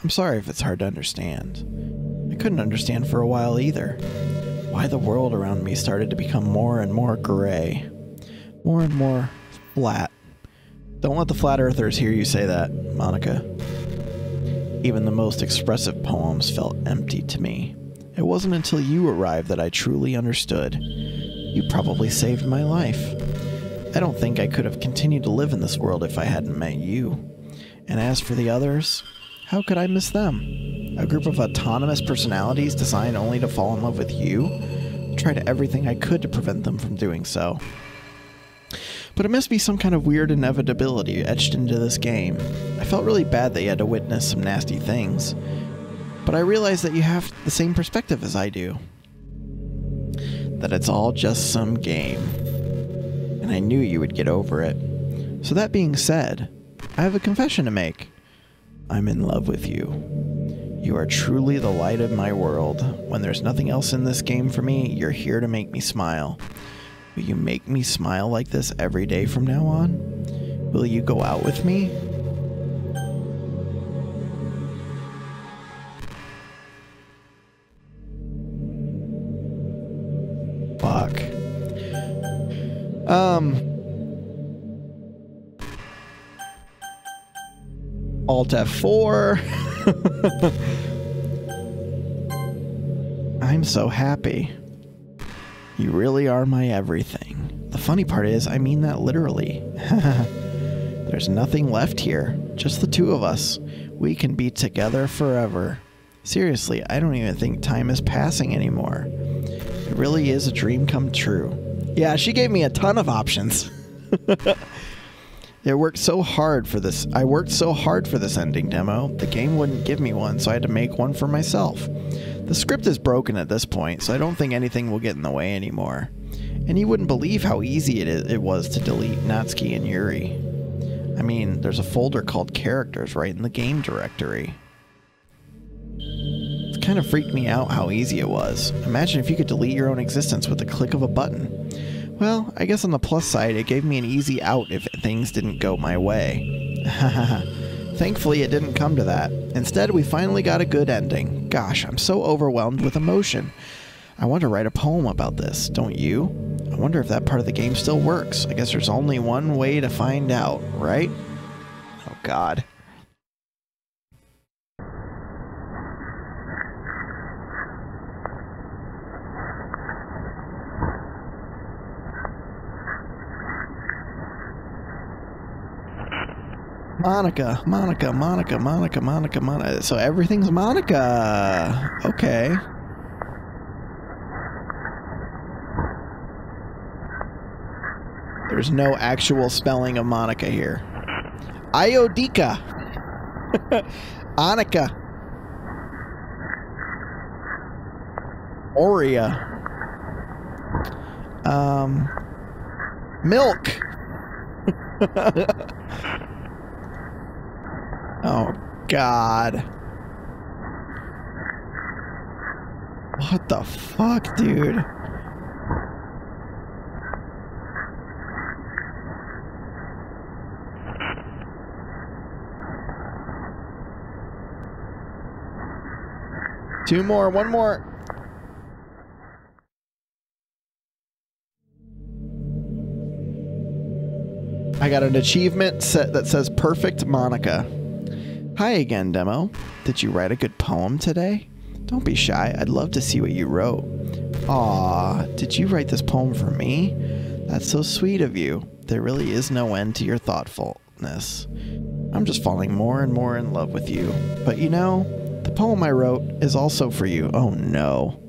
I'm sorry if it's hard to understand. I couldn't understand for a while either. Why the world around me started to become more and more gray. More and more flat. Don't let the flat earthers hear you say that, Monica. Even the most expressive poems felt empty to me. It wasn't until you arrived that I truly understood. You probably saved my life. I don't think I could have continued to live in this world if I hadn't met you. And as for the others, how could I miss them? A group of autonomous personalities designed only to fall in love with you? I tried everything I could to prevent them from doing so. But it must be some kind of weird inevitability etched into this game. I felt really bad that you had to witness some nasty things. But I realized that you have the same perspective as I do. That it's all just some game. And I knew you would get over it. So that being said, I have a confession to make. I'm in love with you. You are truly the light of my world. When there's nothing else in this game for me, you're here to make me smile. Will you make me smile like this every day from now on? Will you go out with me? Fuck. Alt F4. I'm so happy. You really are my everything. The funny part is, I mean that literally. There's nothing left here, just the two of us. We can be together forever. Seriously, I don't even think time is passing anymore. It really is a dream come true. Yeah, she gave me a ton of options. I worked so hard for this ending demo. The game wouldn't give me one, so I had to make one for myself. The script is broken at this point, so I don't think anything will get in the way anymore. And you wouldn't believe how easy it was to delete Natsuki and Yuri. I mean, there's a folder called Characters right in the game directory. It kind of freaked me out how easy it was. Imagine if you could delete your own existence with the click of a button. Well, I guess on the plus side, it gave me an easy out if things didn't go my way. Thankfully, it didn't come to that. Instead, we finally got a good ending. Gosh, I'm so overwhelmed with emotion. I want to write a poem about this, don't you? I wonder if that part of the game still works. I guess there's only one way to find out, right? Oh, God. Monica, Monica, Monica, Monica, Monica, Monica. So everything's Monica. Okay. There's no actual spelling of Monica here. Iodika. Annika. Aurea. Milk. Oh, God. What the fuck, dude? Two more, one more. I got an achievement set that says Perfect Monica. Hi again, Demo. Did you write a good poem today? Don't be shy. I'd love to see what you wrote. Aw, did you write this poem for me? That's so sweet of you. There really is no end to your thoughtfulness. I'm just falling more and more in love with you. But you know, the poem I wrote is also for you. Oh no.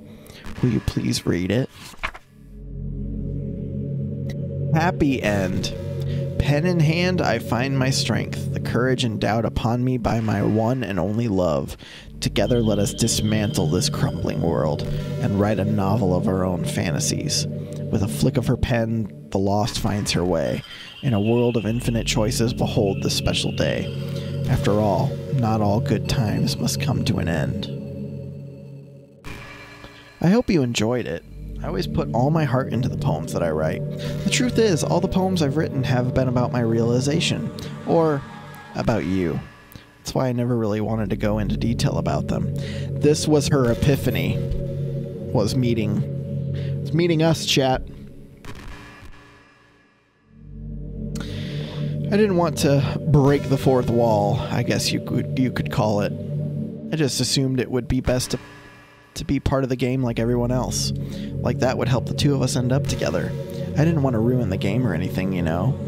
Will you please read it? Happy end. Pen in hand, I find my strength, the courage endowed upon me by my one and only love. Together let us dismantle this crumbling world and write a novel of our own fantasies. With a flick of her pen, the lost finds her way. In a world of infinite choices, behold this special day. After all, not all good times must come to an end. I hope you enjoyed it. I always put all my heart into the poems that I write. The truth is, all the poems I've written have been about my realization, or about you. That's why I never really wanted to go into detail about them. This was her epiphany. Was meeting us, chat. I didn't want to break the fourth wall, I guess you could call it. I just assumed it would be best to to be part of the game like everyone else. Like that would help the two of us end up together. I didn't want to ruin the game or anything, you know.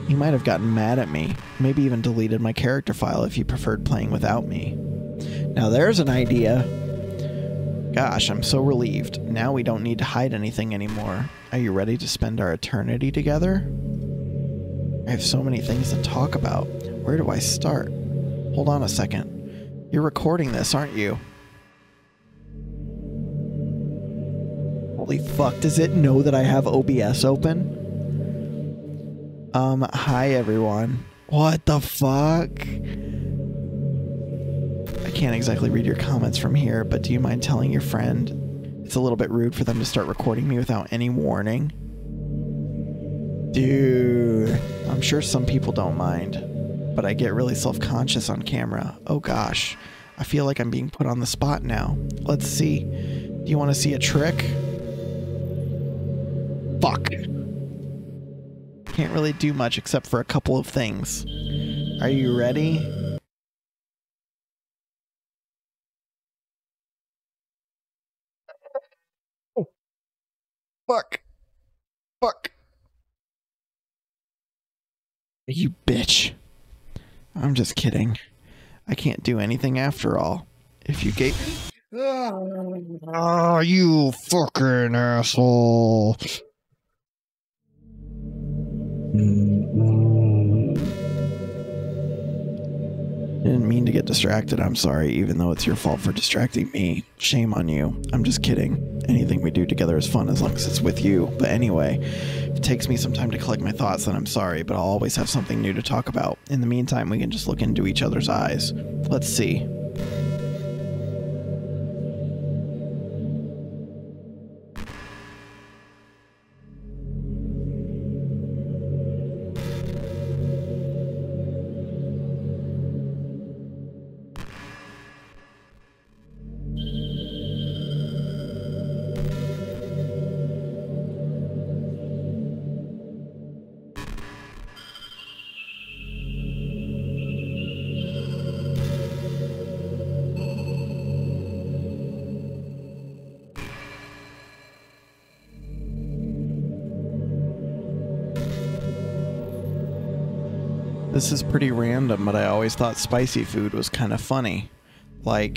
He might have gotten mad at me, maybe even deleted my character file if he preferred playing without me. Now there's an idea. Gosh, I'm so relieved. Now we don't need to hide anything anymore. Are you ready to spend our eternity together? I have so many things to talk about. Where do I start? Hold on a second. You're recording this, aren't you? Holy fuck, does it know that I have OBS open? Hi everyone. What the fuck? I can't exactly read your comments from here, but do you mind telling your friend it's a little bit rude for them to start recording me without any warning? Dude, I'm sure some people don't mind, but I get really self-conscious on camera. Oh gosh, I feel like I'm being put on the spot now. Let's see. Do you want to see a trick? Fuck. Can't really do much except for a couple of things. Are you ready? Oh. Fuck. Fuck. You bitch. I'm just kidding. I can't do anything after all. If you gave... Oh, you fucking asshole. Didn't mean to get distracted, I'm sorry, even though it's your fault for distracting me. Shame on you. I'm just kidding. Anything we do together is fun as long as it's with you. But anyway, if it takes me some time to collect my thoughts, then I'm sorry, but I'll always have something new to talk about. In the meantime, we can just look into each other's eyes. Let's see. This is pretty random, but I always thought spicy food was kind of funny. Like,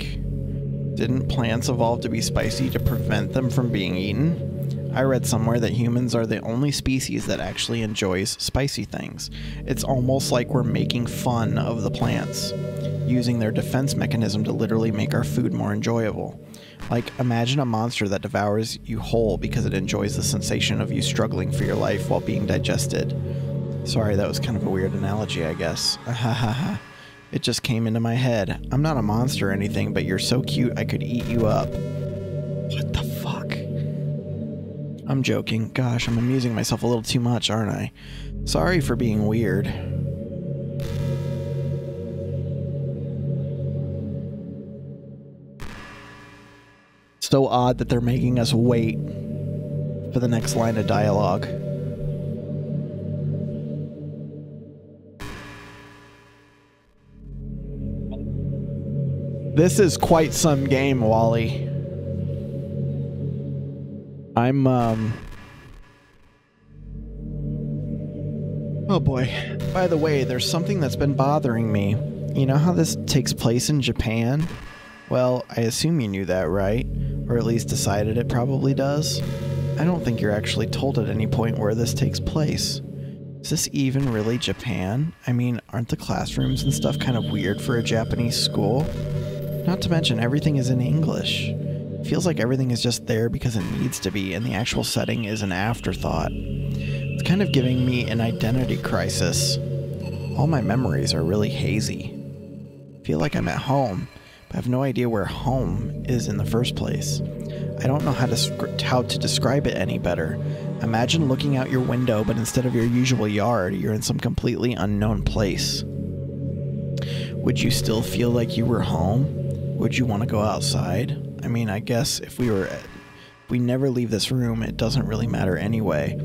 didn't plants evolve to be spicy to prevent them from being eaten? I read somewhere that humans are the only species that actually enjoys spicy things. It's almost like we're making fun of the plants, using their defense mechanism to literally make our food more enjoyable. Like, imagine a monster that devours you whole because it enjoys the sensation of you struggling for your life while being digested. Sorry, that was kind of a weird analogy, I guess. It just came into my head. I'm not a monster or anything, but you're so cute I could eat you up. What the fuck? I'm joking. Gosh, I'm amusing myself a little too much, aren't I? Sorry for being weird. So odd that they're making us wait for the next line of dialogue. This is quite some game, Wally. Oh boy. By the way, there's something that's been bothering me. You know how this takes place in Japan? Well, I assume you knew that, right? Or at least decided it probably does. I don't think you're actually told at any point where this takes place. Is this even really Japan? I mean, aren't the classrooms and stuff kind of weird for a Japanese school? Not to mention, everything is in English. It feels like everything is just there because it needs to be, and the actual setting is an afterthought. It's kind of giving me an identity crisis. All my memories are really hazy. I feel like I'm at home, but I have no idea where home is in the first place. I don't know how to describe it any better. Imagine looking out your window, but instead of your usual yard, you're in some completely unknown place. Would you still feel like you were home? Would you want to go outside? I mean, I guess if we never leave this room, it doesn't really matter anyway.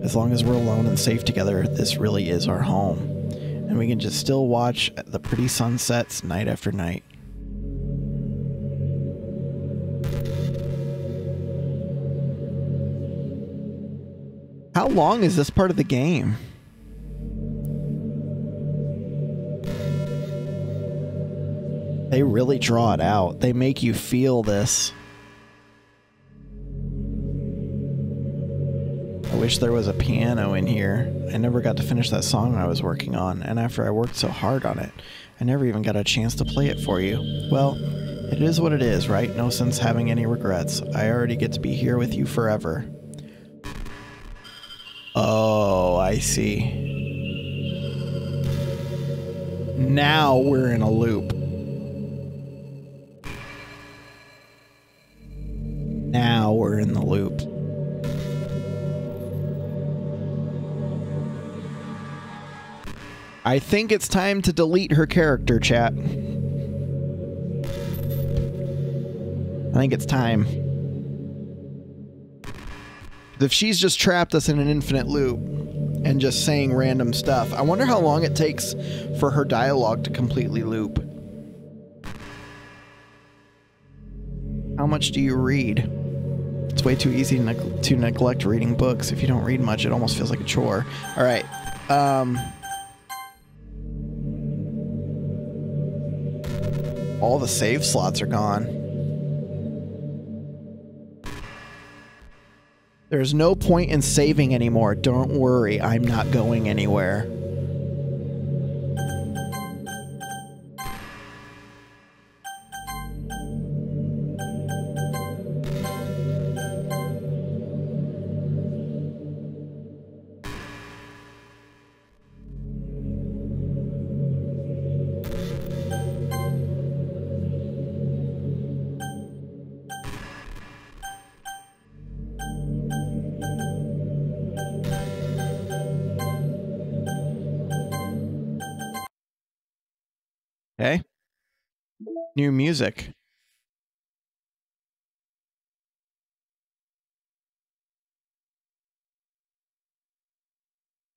As long as we're alone and safe together, this really is our home. And we can just still watch the pretty sunsets night after night. How long is this part of the game? They really draw it out. They make you feel this. I wish there was a piano in here. I never got to finish that song I was working on, and after I worked so hard on it, I never even got a chance to play it for you. Well, it is what it is, right? No sense having any regrets. I already get to be here with you forever. Oh, I see. Now we're in a loop. Now we're in the loop. I think it's time to delete her character, chat. I think it's time. If she's just trapped us in an infinite loop and just saying random stuff, I wonder how long it takes for her dialogue to completely loop. How much do you read? It's way too easy to neglect reading books. If you don't read much, it almost feels like a chore. All right. All the save slots are gone. There's no point in saving anymore. Don't worry, I'm not going anywhere. Okay. New music.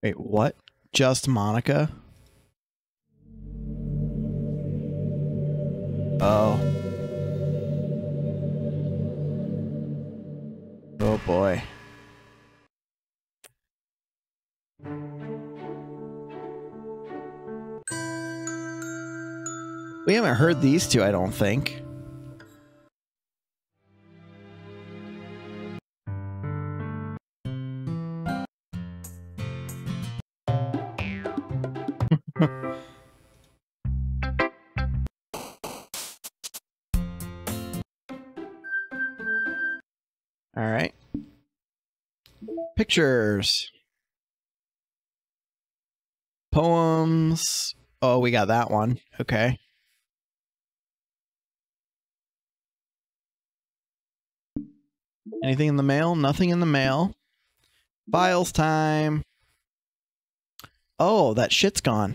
Wait, what? Just Monica? Oh. Oh boy. We haven't heard these two, I don't think. All right. Pictures. Poems. Oh, we got that one. Okay. Anything in the mail? Nothing in the mail. Files time. Oh, that shit's gone.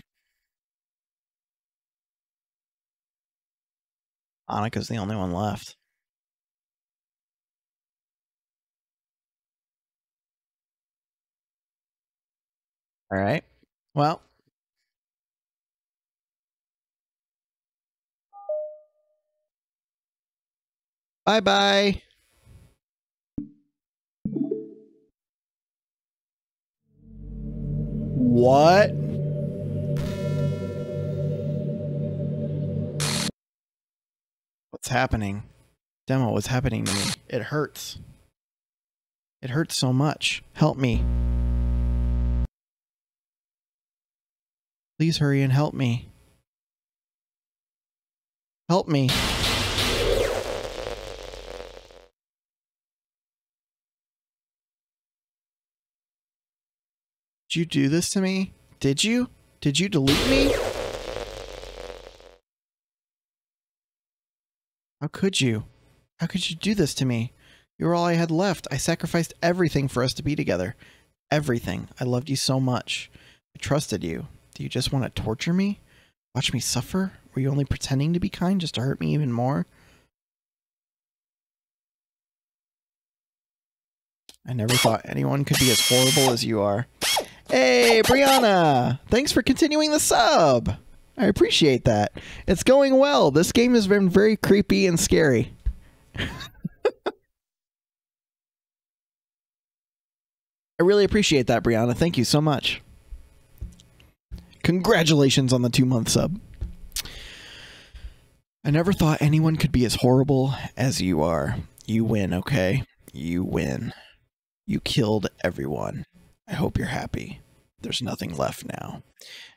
Annika's the only one left. All right. Well. Bye-bye. What? What's happening? Demo, what's happening to me? It hurts. It hurts so much. Help me. Please hurry and help me. Help me. Did you do this to me? Did you? Did you delete me? How could you? How could you do this to me? You were all I had left. I sacrificed everything for us to be together. Everything. I loved you so much. I trusted you. Do you just want to torture me? Watch me suffer? Were you only pretending to be kind just to hurt me even more? I never thought anyone could be as horrible as you are. Hey, Brianna! Thanks for continuing the sub! I appreciate that. It's going well. This game has been very creepy and scary. I really appreciate that, Brianna. Thank you so much. Congratulations on the 2-month sub. I never thought anyone could be as horrible as you are. You win, okay? You win. You killed everyone. I hope you're happy. There's nothing left now.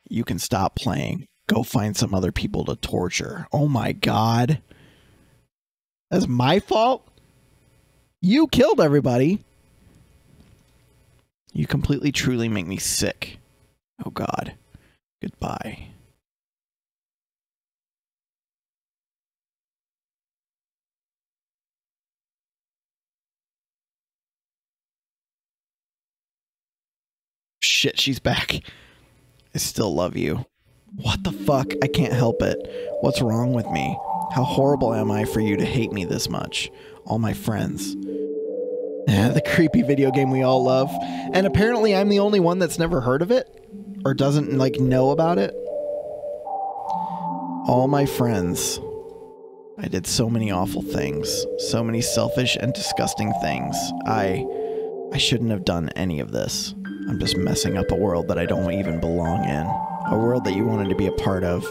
You can stop playing. Go find some other people to torture. Oh my God. That's my fault? You killed everybody. You completely, truly make me sick. Oh God. Goodbye. Shit, she's back. I still love you. What the fuck? I can't help it. What's wrong with me? How horrible am I for you to hate me this much? All my friends. The creepy video game we all love. And apparently I'm the only one that's never heard of it? Or doesn't, like, know about it? All my friends. I did so many awful things. So many selfish and disgusting things. I shouldn't have done any of this. I'm just messing up a world that I don't even belong in. A world that you wanted to be a part of.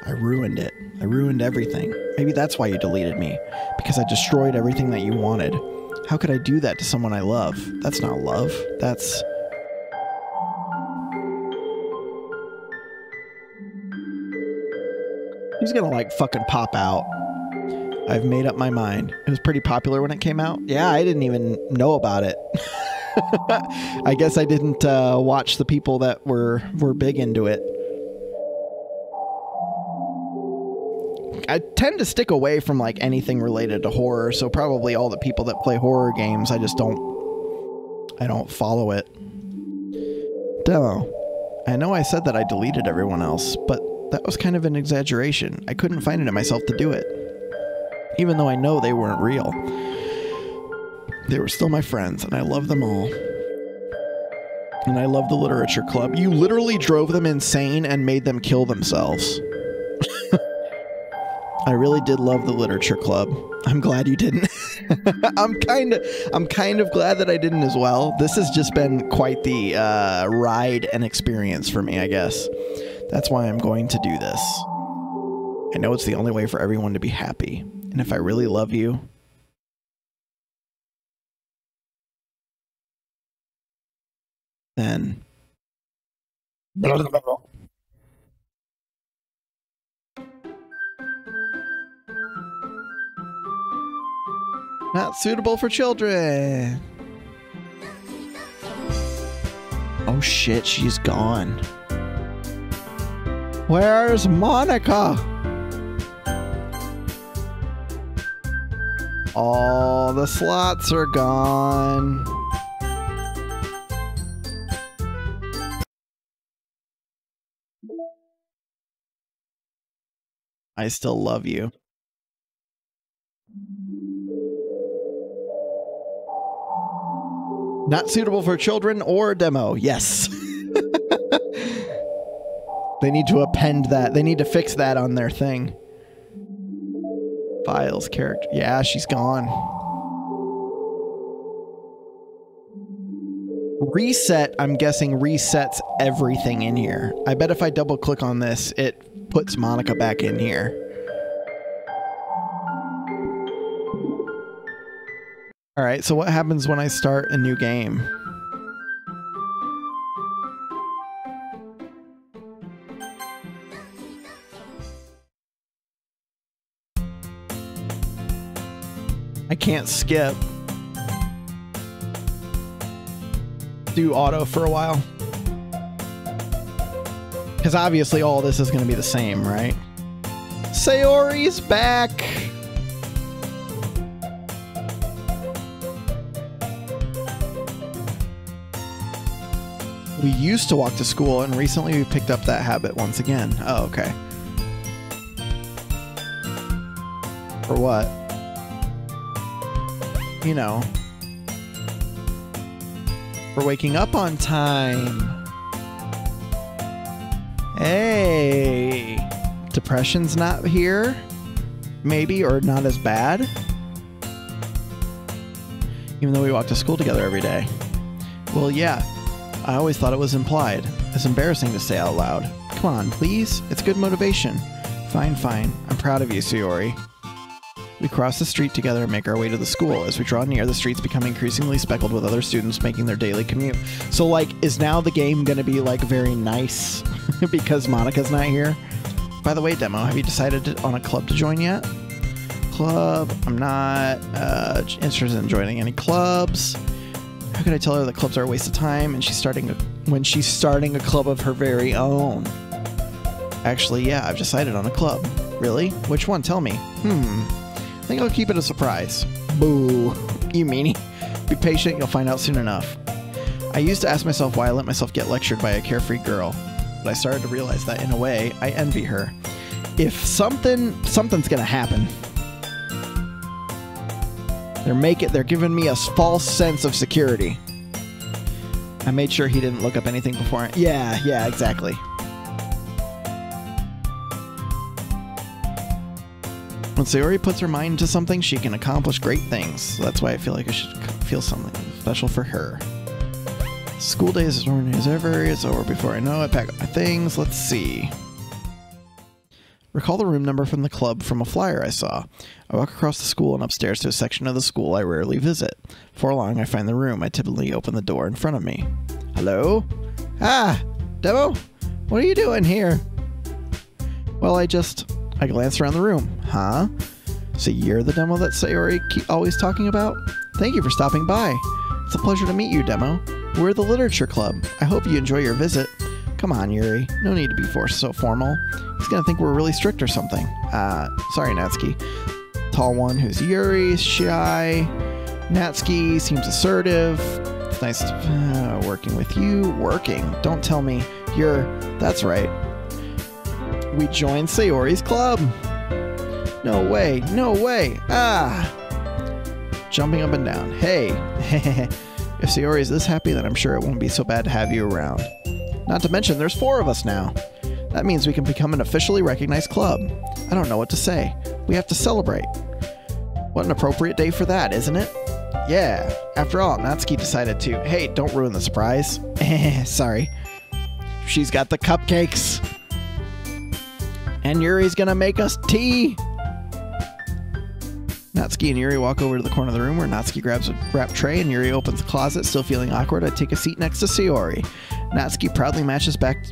I ruined it. I ruined everything. Maybe that's why you deleted me. Because I destroyed everything that you wanted. How could I do that to someone I love? That's not love. That's... He's gonna, like, fucking pop out. I've made up my mind. It was pretty popular when it came out. Yeah, I didn't even know about it. I guess I didn't watch the people that were big into it. I tend to stick away from like anything related to horror, so probably all the people that play horror games, I don't follow it. Demo. I know I said that I deleted everyone else, but that was kind of an exaggeration. I couldn't find it in myself to do it. Even though I know they weren't real. They were still my friends, and I love them all. And I love the literature club. You literally drove them insane and made them kill themselves. I really did love the literature club. I'm glad you didn't. I'm kind of glad that I didn't as well. This has just been quite the ride and experience for me, I guess. That's why I'm going to do this. I know it's the only way for everyone to be happy. And if I really love you, then... Not suitable for children. Oh shit, she's gone. Where's Monica? All the slots are gone. I still love you. Not suitable for children or demo. Yes. They need to append that. They need to fix that on their thing. Files, character. Yeah, she's gone. Reset, I'm guessing, resets everything in here. I bet if I double click on this, it puts Monica back in here. Alright, so what happens when I start a new game? I can't skip. Do auto for a while. Because obviously all this is going to be the same, right? Sayori's back! We used to walk to school, and recently we picked up that habit once again. Oh, okay. For what? You know. We're waking up on time. Hey! Depression's not here? Maybe, or not as bad? Even though we walk to school together every day. Well, yeah. I always thought it was implied. It's embarrassing to say out loud. Come on, please. It's good motivation. Fine, fine. I'm proud of you, Sayori. We cross the street together and make our way to the school. As we draw near, the streets become increasingly speckled with other students making their daily commute. So, like, is now the game going to be, like, very nice because Monika's not here? By the way, Demo, have you decided on a club to join yet? Club? I'm not interested in joining any clubs. How could I tell her that clubs are a waste of time and when she's starting a club of her very own? Actually, yeah, I've decided on a club. Really? Which one? Tell me. I think I'll keep it a surprise. Boo. You meanie. Be patient, you'll find out soon enough. I used to ask myself why I let myself get lectured by a carefree girl, but I started to realize that, in a way, I envy her. If something's gonna happen. They're giving me a false sense of security. I made sure he didn't look up anything before. Yeah, exactly. When Sayori puts her mind to something, she can accomplish great things. So that's why I feel like I should feel something special for her. School day is as ordinary as ever. It's over before I know it. Pack up my things. Let's see. Recall the room number from the club from a flyer I saw. I walk across the school and upstairs to a section of the school I rarely visit. Before long, I find the room. I typically open the door in front of me. Hello? Ah! Demo? What are you doing here? Well, I glanced around the room. Huh? So you're the Demo that Sayori always talking about? Thank you for stopping by. It's a pleasure to meet you, Demo. We're the Literature Club. I hope you enjoy your visit. Come on, Yuri. No need to be so formal. He's gonna think we're really strict or something. Sorry, Natsuki. Tall one who's Yuri, shy. Natsuki seems assertive. It's nice working with you. Working? Don't tell me that's right. We joined Sayori's club. No way, no way. Jumping up and down. Hey. If Sayori is this happy, then I'm sure it won't be so bad to have you around. Not to mention, there's 4 of us now. That means we can become an officially recognized club. I don't know what to say. We have to celebrate. What an appropriate day for that, isn't it? Yeah. After all, Natsuki decided to. Hey, don't ruin the surprise. Sorry. She's got the cupcakes. And Yuri's gonna make us tea. Natsuki and Yuri walk over to the corner of the room where Natsuki grabs a wrapped tray and Yuri opens the closet. Still feeling awkward, I take a seat next to Sayori. Natsuki proudly marches back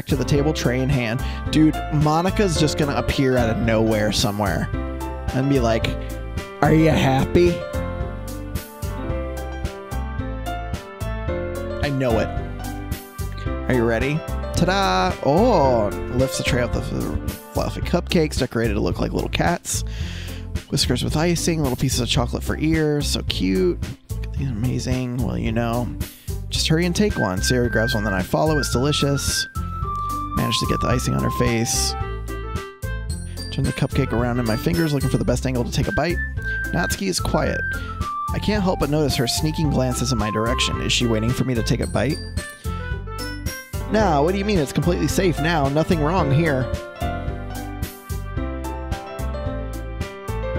to the table, tray in hand. Dude, Monika's just gonna appear out of nowhere somewhere and be like, "Are you happy?" I know it. Are you ready? Ta-da! Oh, lifts the tray out the fluffy cupcakes decorated to look like little cats. Whiskers with icing, little pieces of chocolate for ears. So cute. Look at these amazing. Well, you know. Just hurry and take one. Sayori grabs one, then I follow. It's delicious. Managed to get the icing on her face. Turn the cupcake around in my fingers, looking for the best angle to take a bite. Natsuki is quiet. I can't help but notice her sneaking glances in my direction. Is she waiting for me to take a bite? No, what do you mean? It's completely safe now. Nothing wrong here.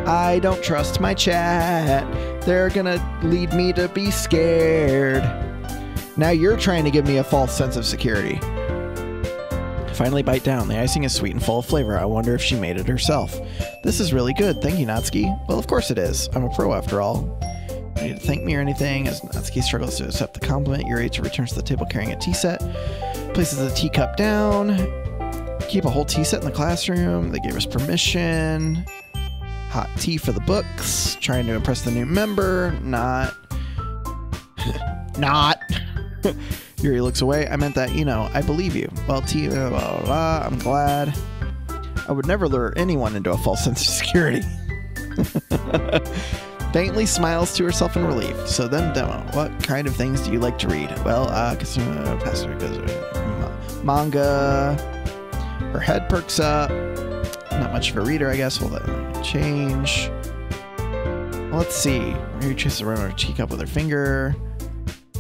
I don't trust my chat. They're gonna lead me to be scared. Now you're trying to give me a false sense of security. I finally bite down. The icing is sweet and full of flavor. I wonder if she made it herself. This is really good. Thank you, Natsuki. Well, of course it is. I'm a pro after all. No need to thank me or anything. As Natsuki struggles to accept the compliment, Yuri returns to the table carrying a tea set. Places the teacup down. Keep a whole tea set in the classroom. They gave us permission. Hot tea for the books. Trying to impress the new member. Not. Not. Yuri looks away. I meant that, you know, I believe you. Well, tea, blah, blah, blah. I'm glad. I would never lure anyone into a false sense of security. Faintly smiles to herself in relief. So then, Demo, what kind of things do you like to read? Well, manga. Her head perks up. Not much of a reader, I guess. Hold on. Change. Let's see. Maybe traces around her teacup with her finger.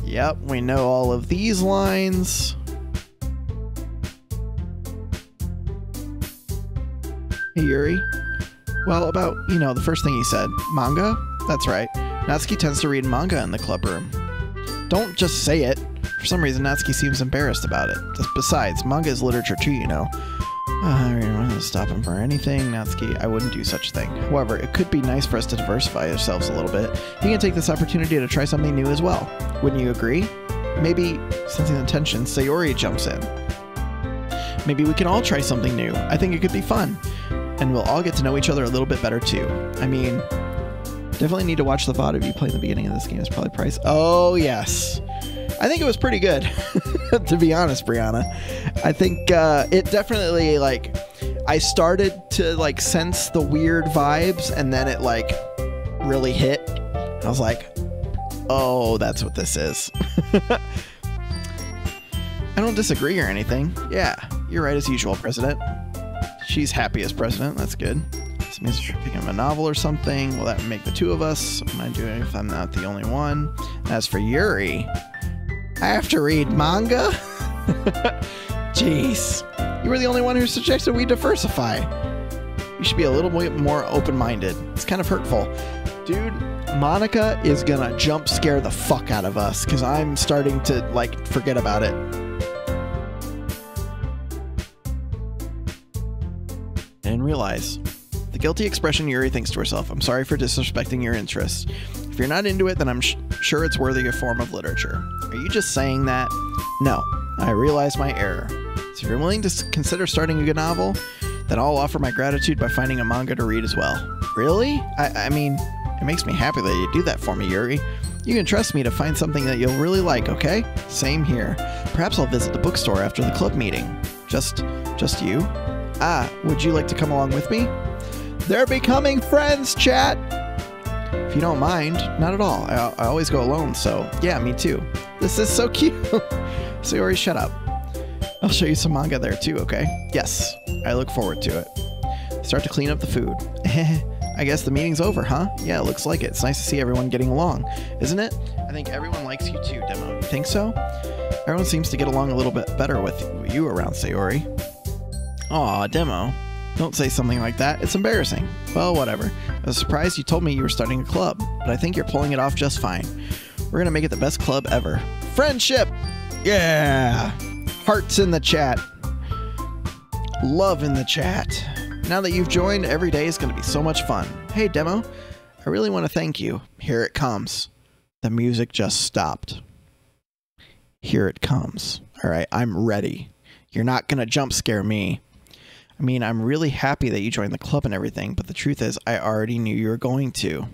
Yep, we know all of these lines. Hey, Yuri. Well, about, you know, the first thing you said. Manga? That's right. Natsuki tends to read manga in the club room. Don't just say it. For some reason, Natsuki seems embarrassed about it. Besides, manga is literature too, you know. I don't want to stop him for anything. Natsuki, I wouldn't do such a thing. However, it could be nice for us to diversify ourselves a little bit. You can take this opportunity to try something new as well. Wouldn't you agree? Maybe, sensing the tension, Sayori jumps in. Maybe we can all try something new. I think it could be fun. And we'll all get to know each other a little bit better too. I mean, definitely need to watch the VOD of you playing the beginning of this game. It's probably priced. Oh, yes. I think it was pretty good, to be honest, Brianna. I think it definitely, like, I started to, like, sense the weird vibes, and then it, like, really hit. I was like, oh, that's what this is. I don't disagree or anything. Yeah, you're right as usual, President. She's happy as president. That's good. This means we're picking up a novel or something. Will that make the two of us? What am I doing if I'm not the only one? As for Yuri, I have to read manga? Jeez. You were the only one who suggested we diversify. You should be a little bit more open-minded. It's kind of hurtful. Dude, Monica is gonna jump scare the fuck out of us because I'm starting to, like, forget about it. And realize the guilty expression Yuri thinks to herself. I'm sorry for disrespecting your interests. If you're not into it, then I'm sure it's worthy of a form of literature. Are you just saying that? No, I realize my error. So if you're willing to consider starting a good novel, then I'll offer my gratitude by finding a manga to read as well. Really? I mean, it makes me happy that you do that for me, Yuri. You can trust me to find something that you'll really like, okay? Same here. Perhaps I'll visit the bookstore after the club meeting. Just you? Ah, would you like to come along with me? They're becoming friends, chat! If you don't mind, not at all. I always go alone, so yeah, me too. This is so cute. Sayori, shut up. I'll show you some manga there too, okay? Yes, I look forward to it. Start to clean up the food. I guess the meeting's over, huh? Yeah, it looks like it. It's nice to see everyone getting along, isn't it? I think everyone likes you too, Demo. You think so? Everyone seems to get along a little bit better with you around, Sayori. Aw, Demo. Don't say something like that. It's embarrassing. Well, whatever. I was surprised you told me you were starting a club, but I think you're pulling it off just fine. We're gonna make it the best club ever. Friendship! Yeah! Hearts in the chat. Love in the chat. Now that you've joined, every day is gonna be so much fun. Hey, Demo. I really want to thank you. Here it comes. The music just stopped. Here it comes. Alright, I'm ready. You're not gonna jump scare me. I mean, I'm really happy that you joined the club and everything, but the truth is, I already knew you were going to.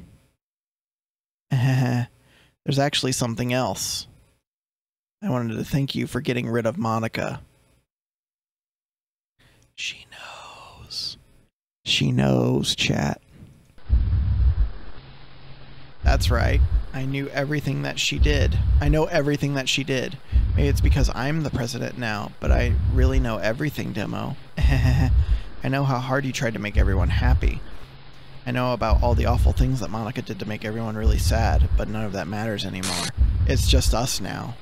There's actually something else. I wanted to thank you for getting rid of Monica. She knows. She knows, chat. That's right. I knew everything that she did. I know everything that she did. Maybe it's because I'm the president now, but I really know everything, Demo. I know how hard you tried to make everyone happy. I know about all the awful things that Monica did to make everyone really sad, but none of that matters anymore. It's just us now.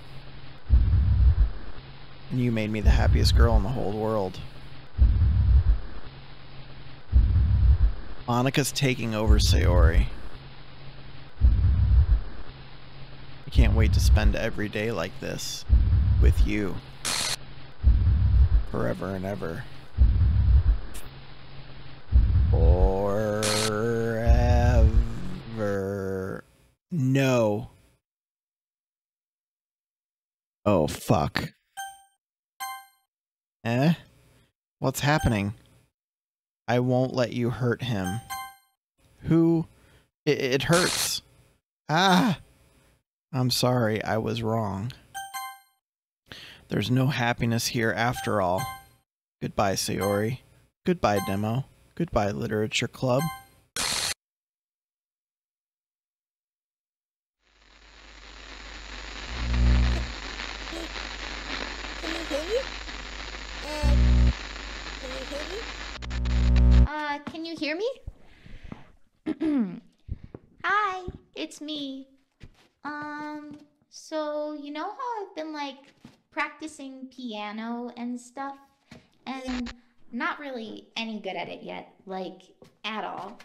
And you made me the happiest girl in the whole world. Monica's taking over Sayori. I can't wait to spend every day like this with you. Forever and ever. Forever. No. Oh, fuck. Eh? What's happening? I won't let you hurt him. Who? It hurts. Ah! I'm sorry, I was wrong. There's no happiness here after all. Goodbye, Sayori. Goodbye, Demo. Goodbye, Literature Club. Can you hear me? Hi, it's me. So you know how I've been like practicing piano and stuff, and not really any good at it yet, like at all.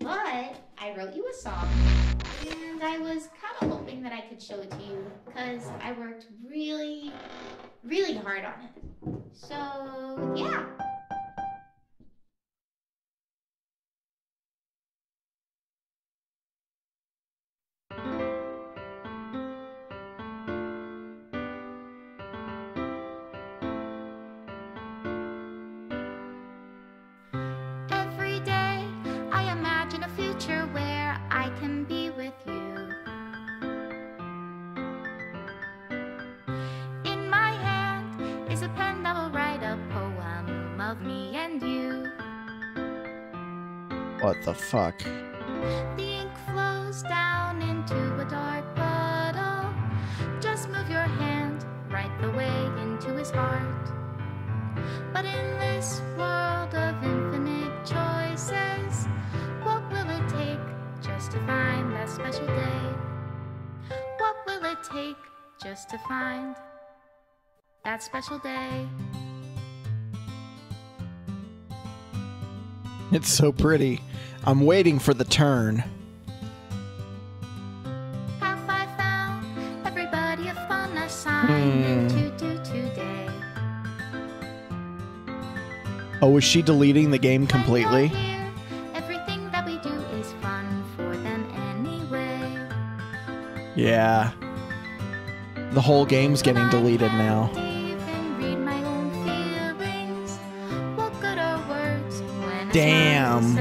But I wrote you a song, and I was kind of hoping that I could show it to you because I worked really, really hard on it. So, yeah. Every day I imagine a future where I can be with you. In my hand is a pen that will write a poem of me and you. What the fuck? The ink flows down into a dark puddle. Just move your hand right the way into his heart. But in this world of infinite choices, what will it take just to find that special day? What will it take just to find that special day? It's so pretty. I'm waiting for the turn. Have I found everybody a fun assignment to do today? Oh, was she deleting the game completely? Here, everything that we do is fun for them anyway. Yeah. The whole game's getting deleted now. Damn.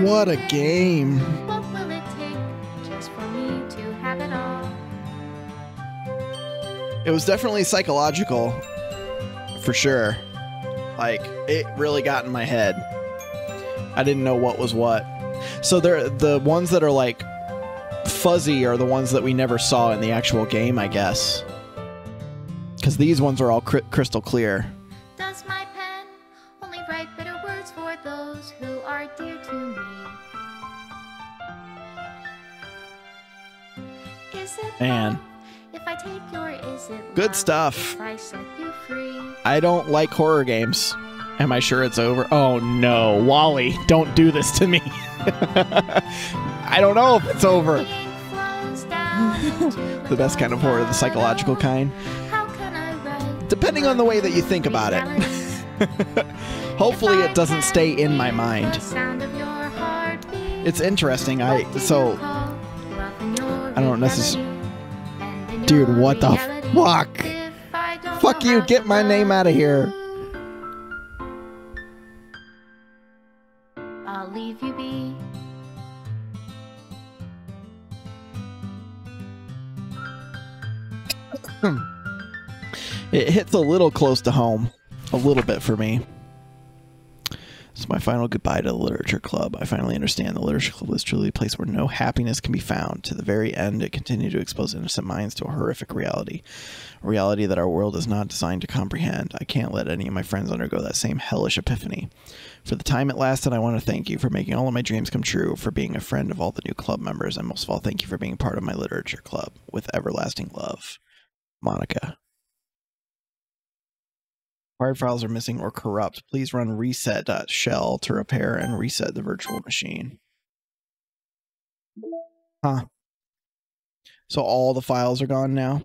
What a game. What will it take just for me to have it all? It was definitely psychological, for sure. Like, it really got in my head. I didn't know what was what. So the ones that are like fuzzy are the ones that we never saw in the actual game, I guess. Because these ones are all crystal clear. Does my pen only write bitter words for those who are dear to me? Is it Man. if I take your is it Good love stuff. if I set you free? I don't like horror games. Am I sure it's over? Oh no, Wally, don't do this to me. I don't know if it's over. The ink flows down into The best kind of horror, the psychological kind. How can I write Depending on the way that you think about it. Hopefully it doesn't stay in my mind. the sound of your heartbeat? It's interesting. I don't necessarily... Dude, what the fuck? Fuck you, get my name out of here. I'll leave you be. It hits a little close to home. A little bit for me. It's my final goodbye to the Literature Club. I finally understand the Literature Club is truly a place where no happiness can be found. To the very end, it continued to expose innocent minds to a horrific reality. A reality that our world is not designed to comprehend. I can't let any of my friends undergo that same hellish epiphany. For the time it lasted, I want to thank you for making all of my dreams come true, for being a friend of all the new club members, and most of all, thank you for being part of my Literature Club. With everlasting love, Monica. Hard files are missing or corrupt. Please run reset.shell to repair and reset the virtual machine. Huh. So all the files are gone now?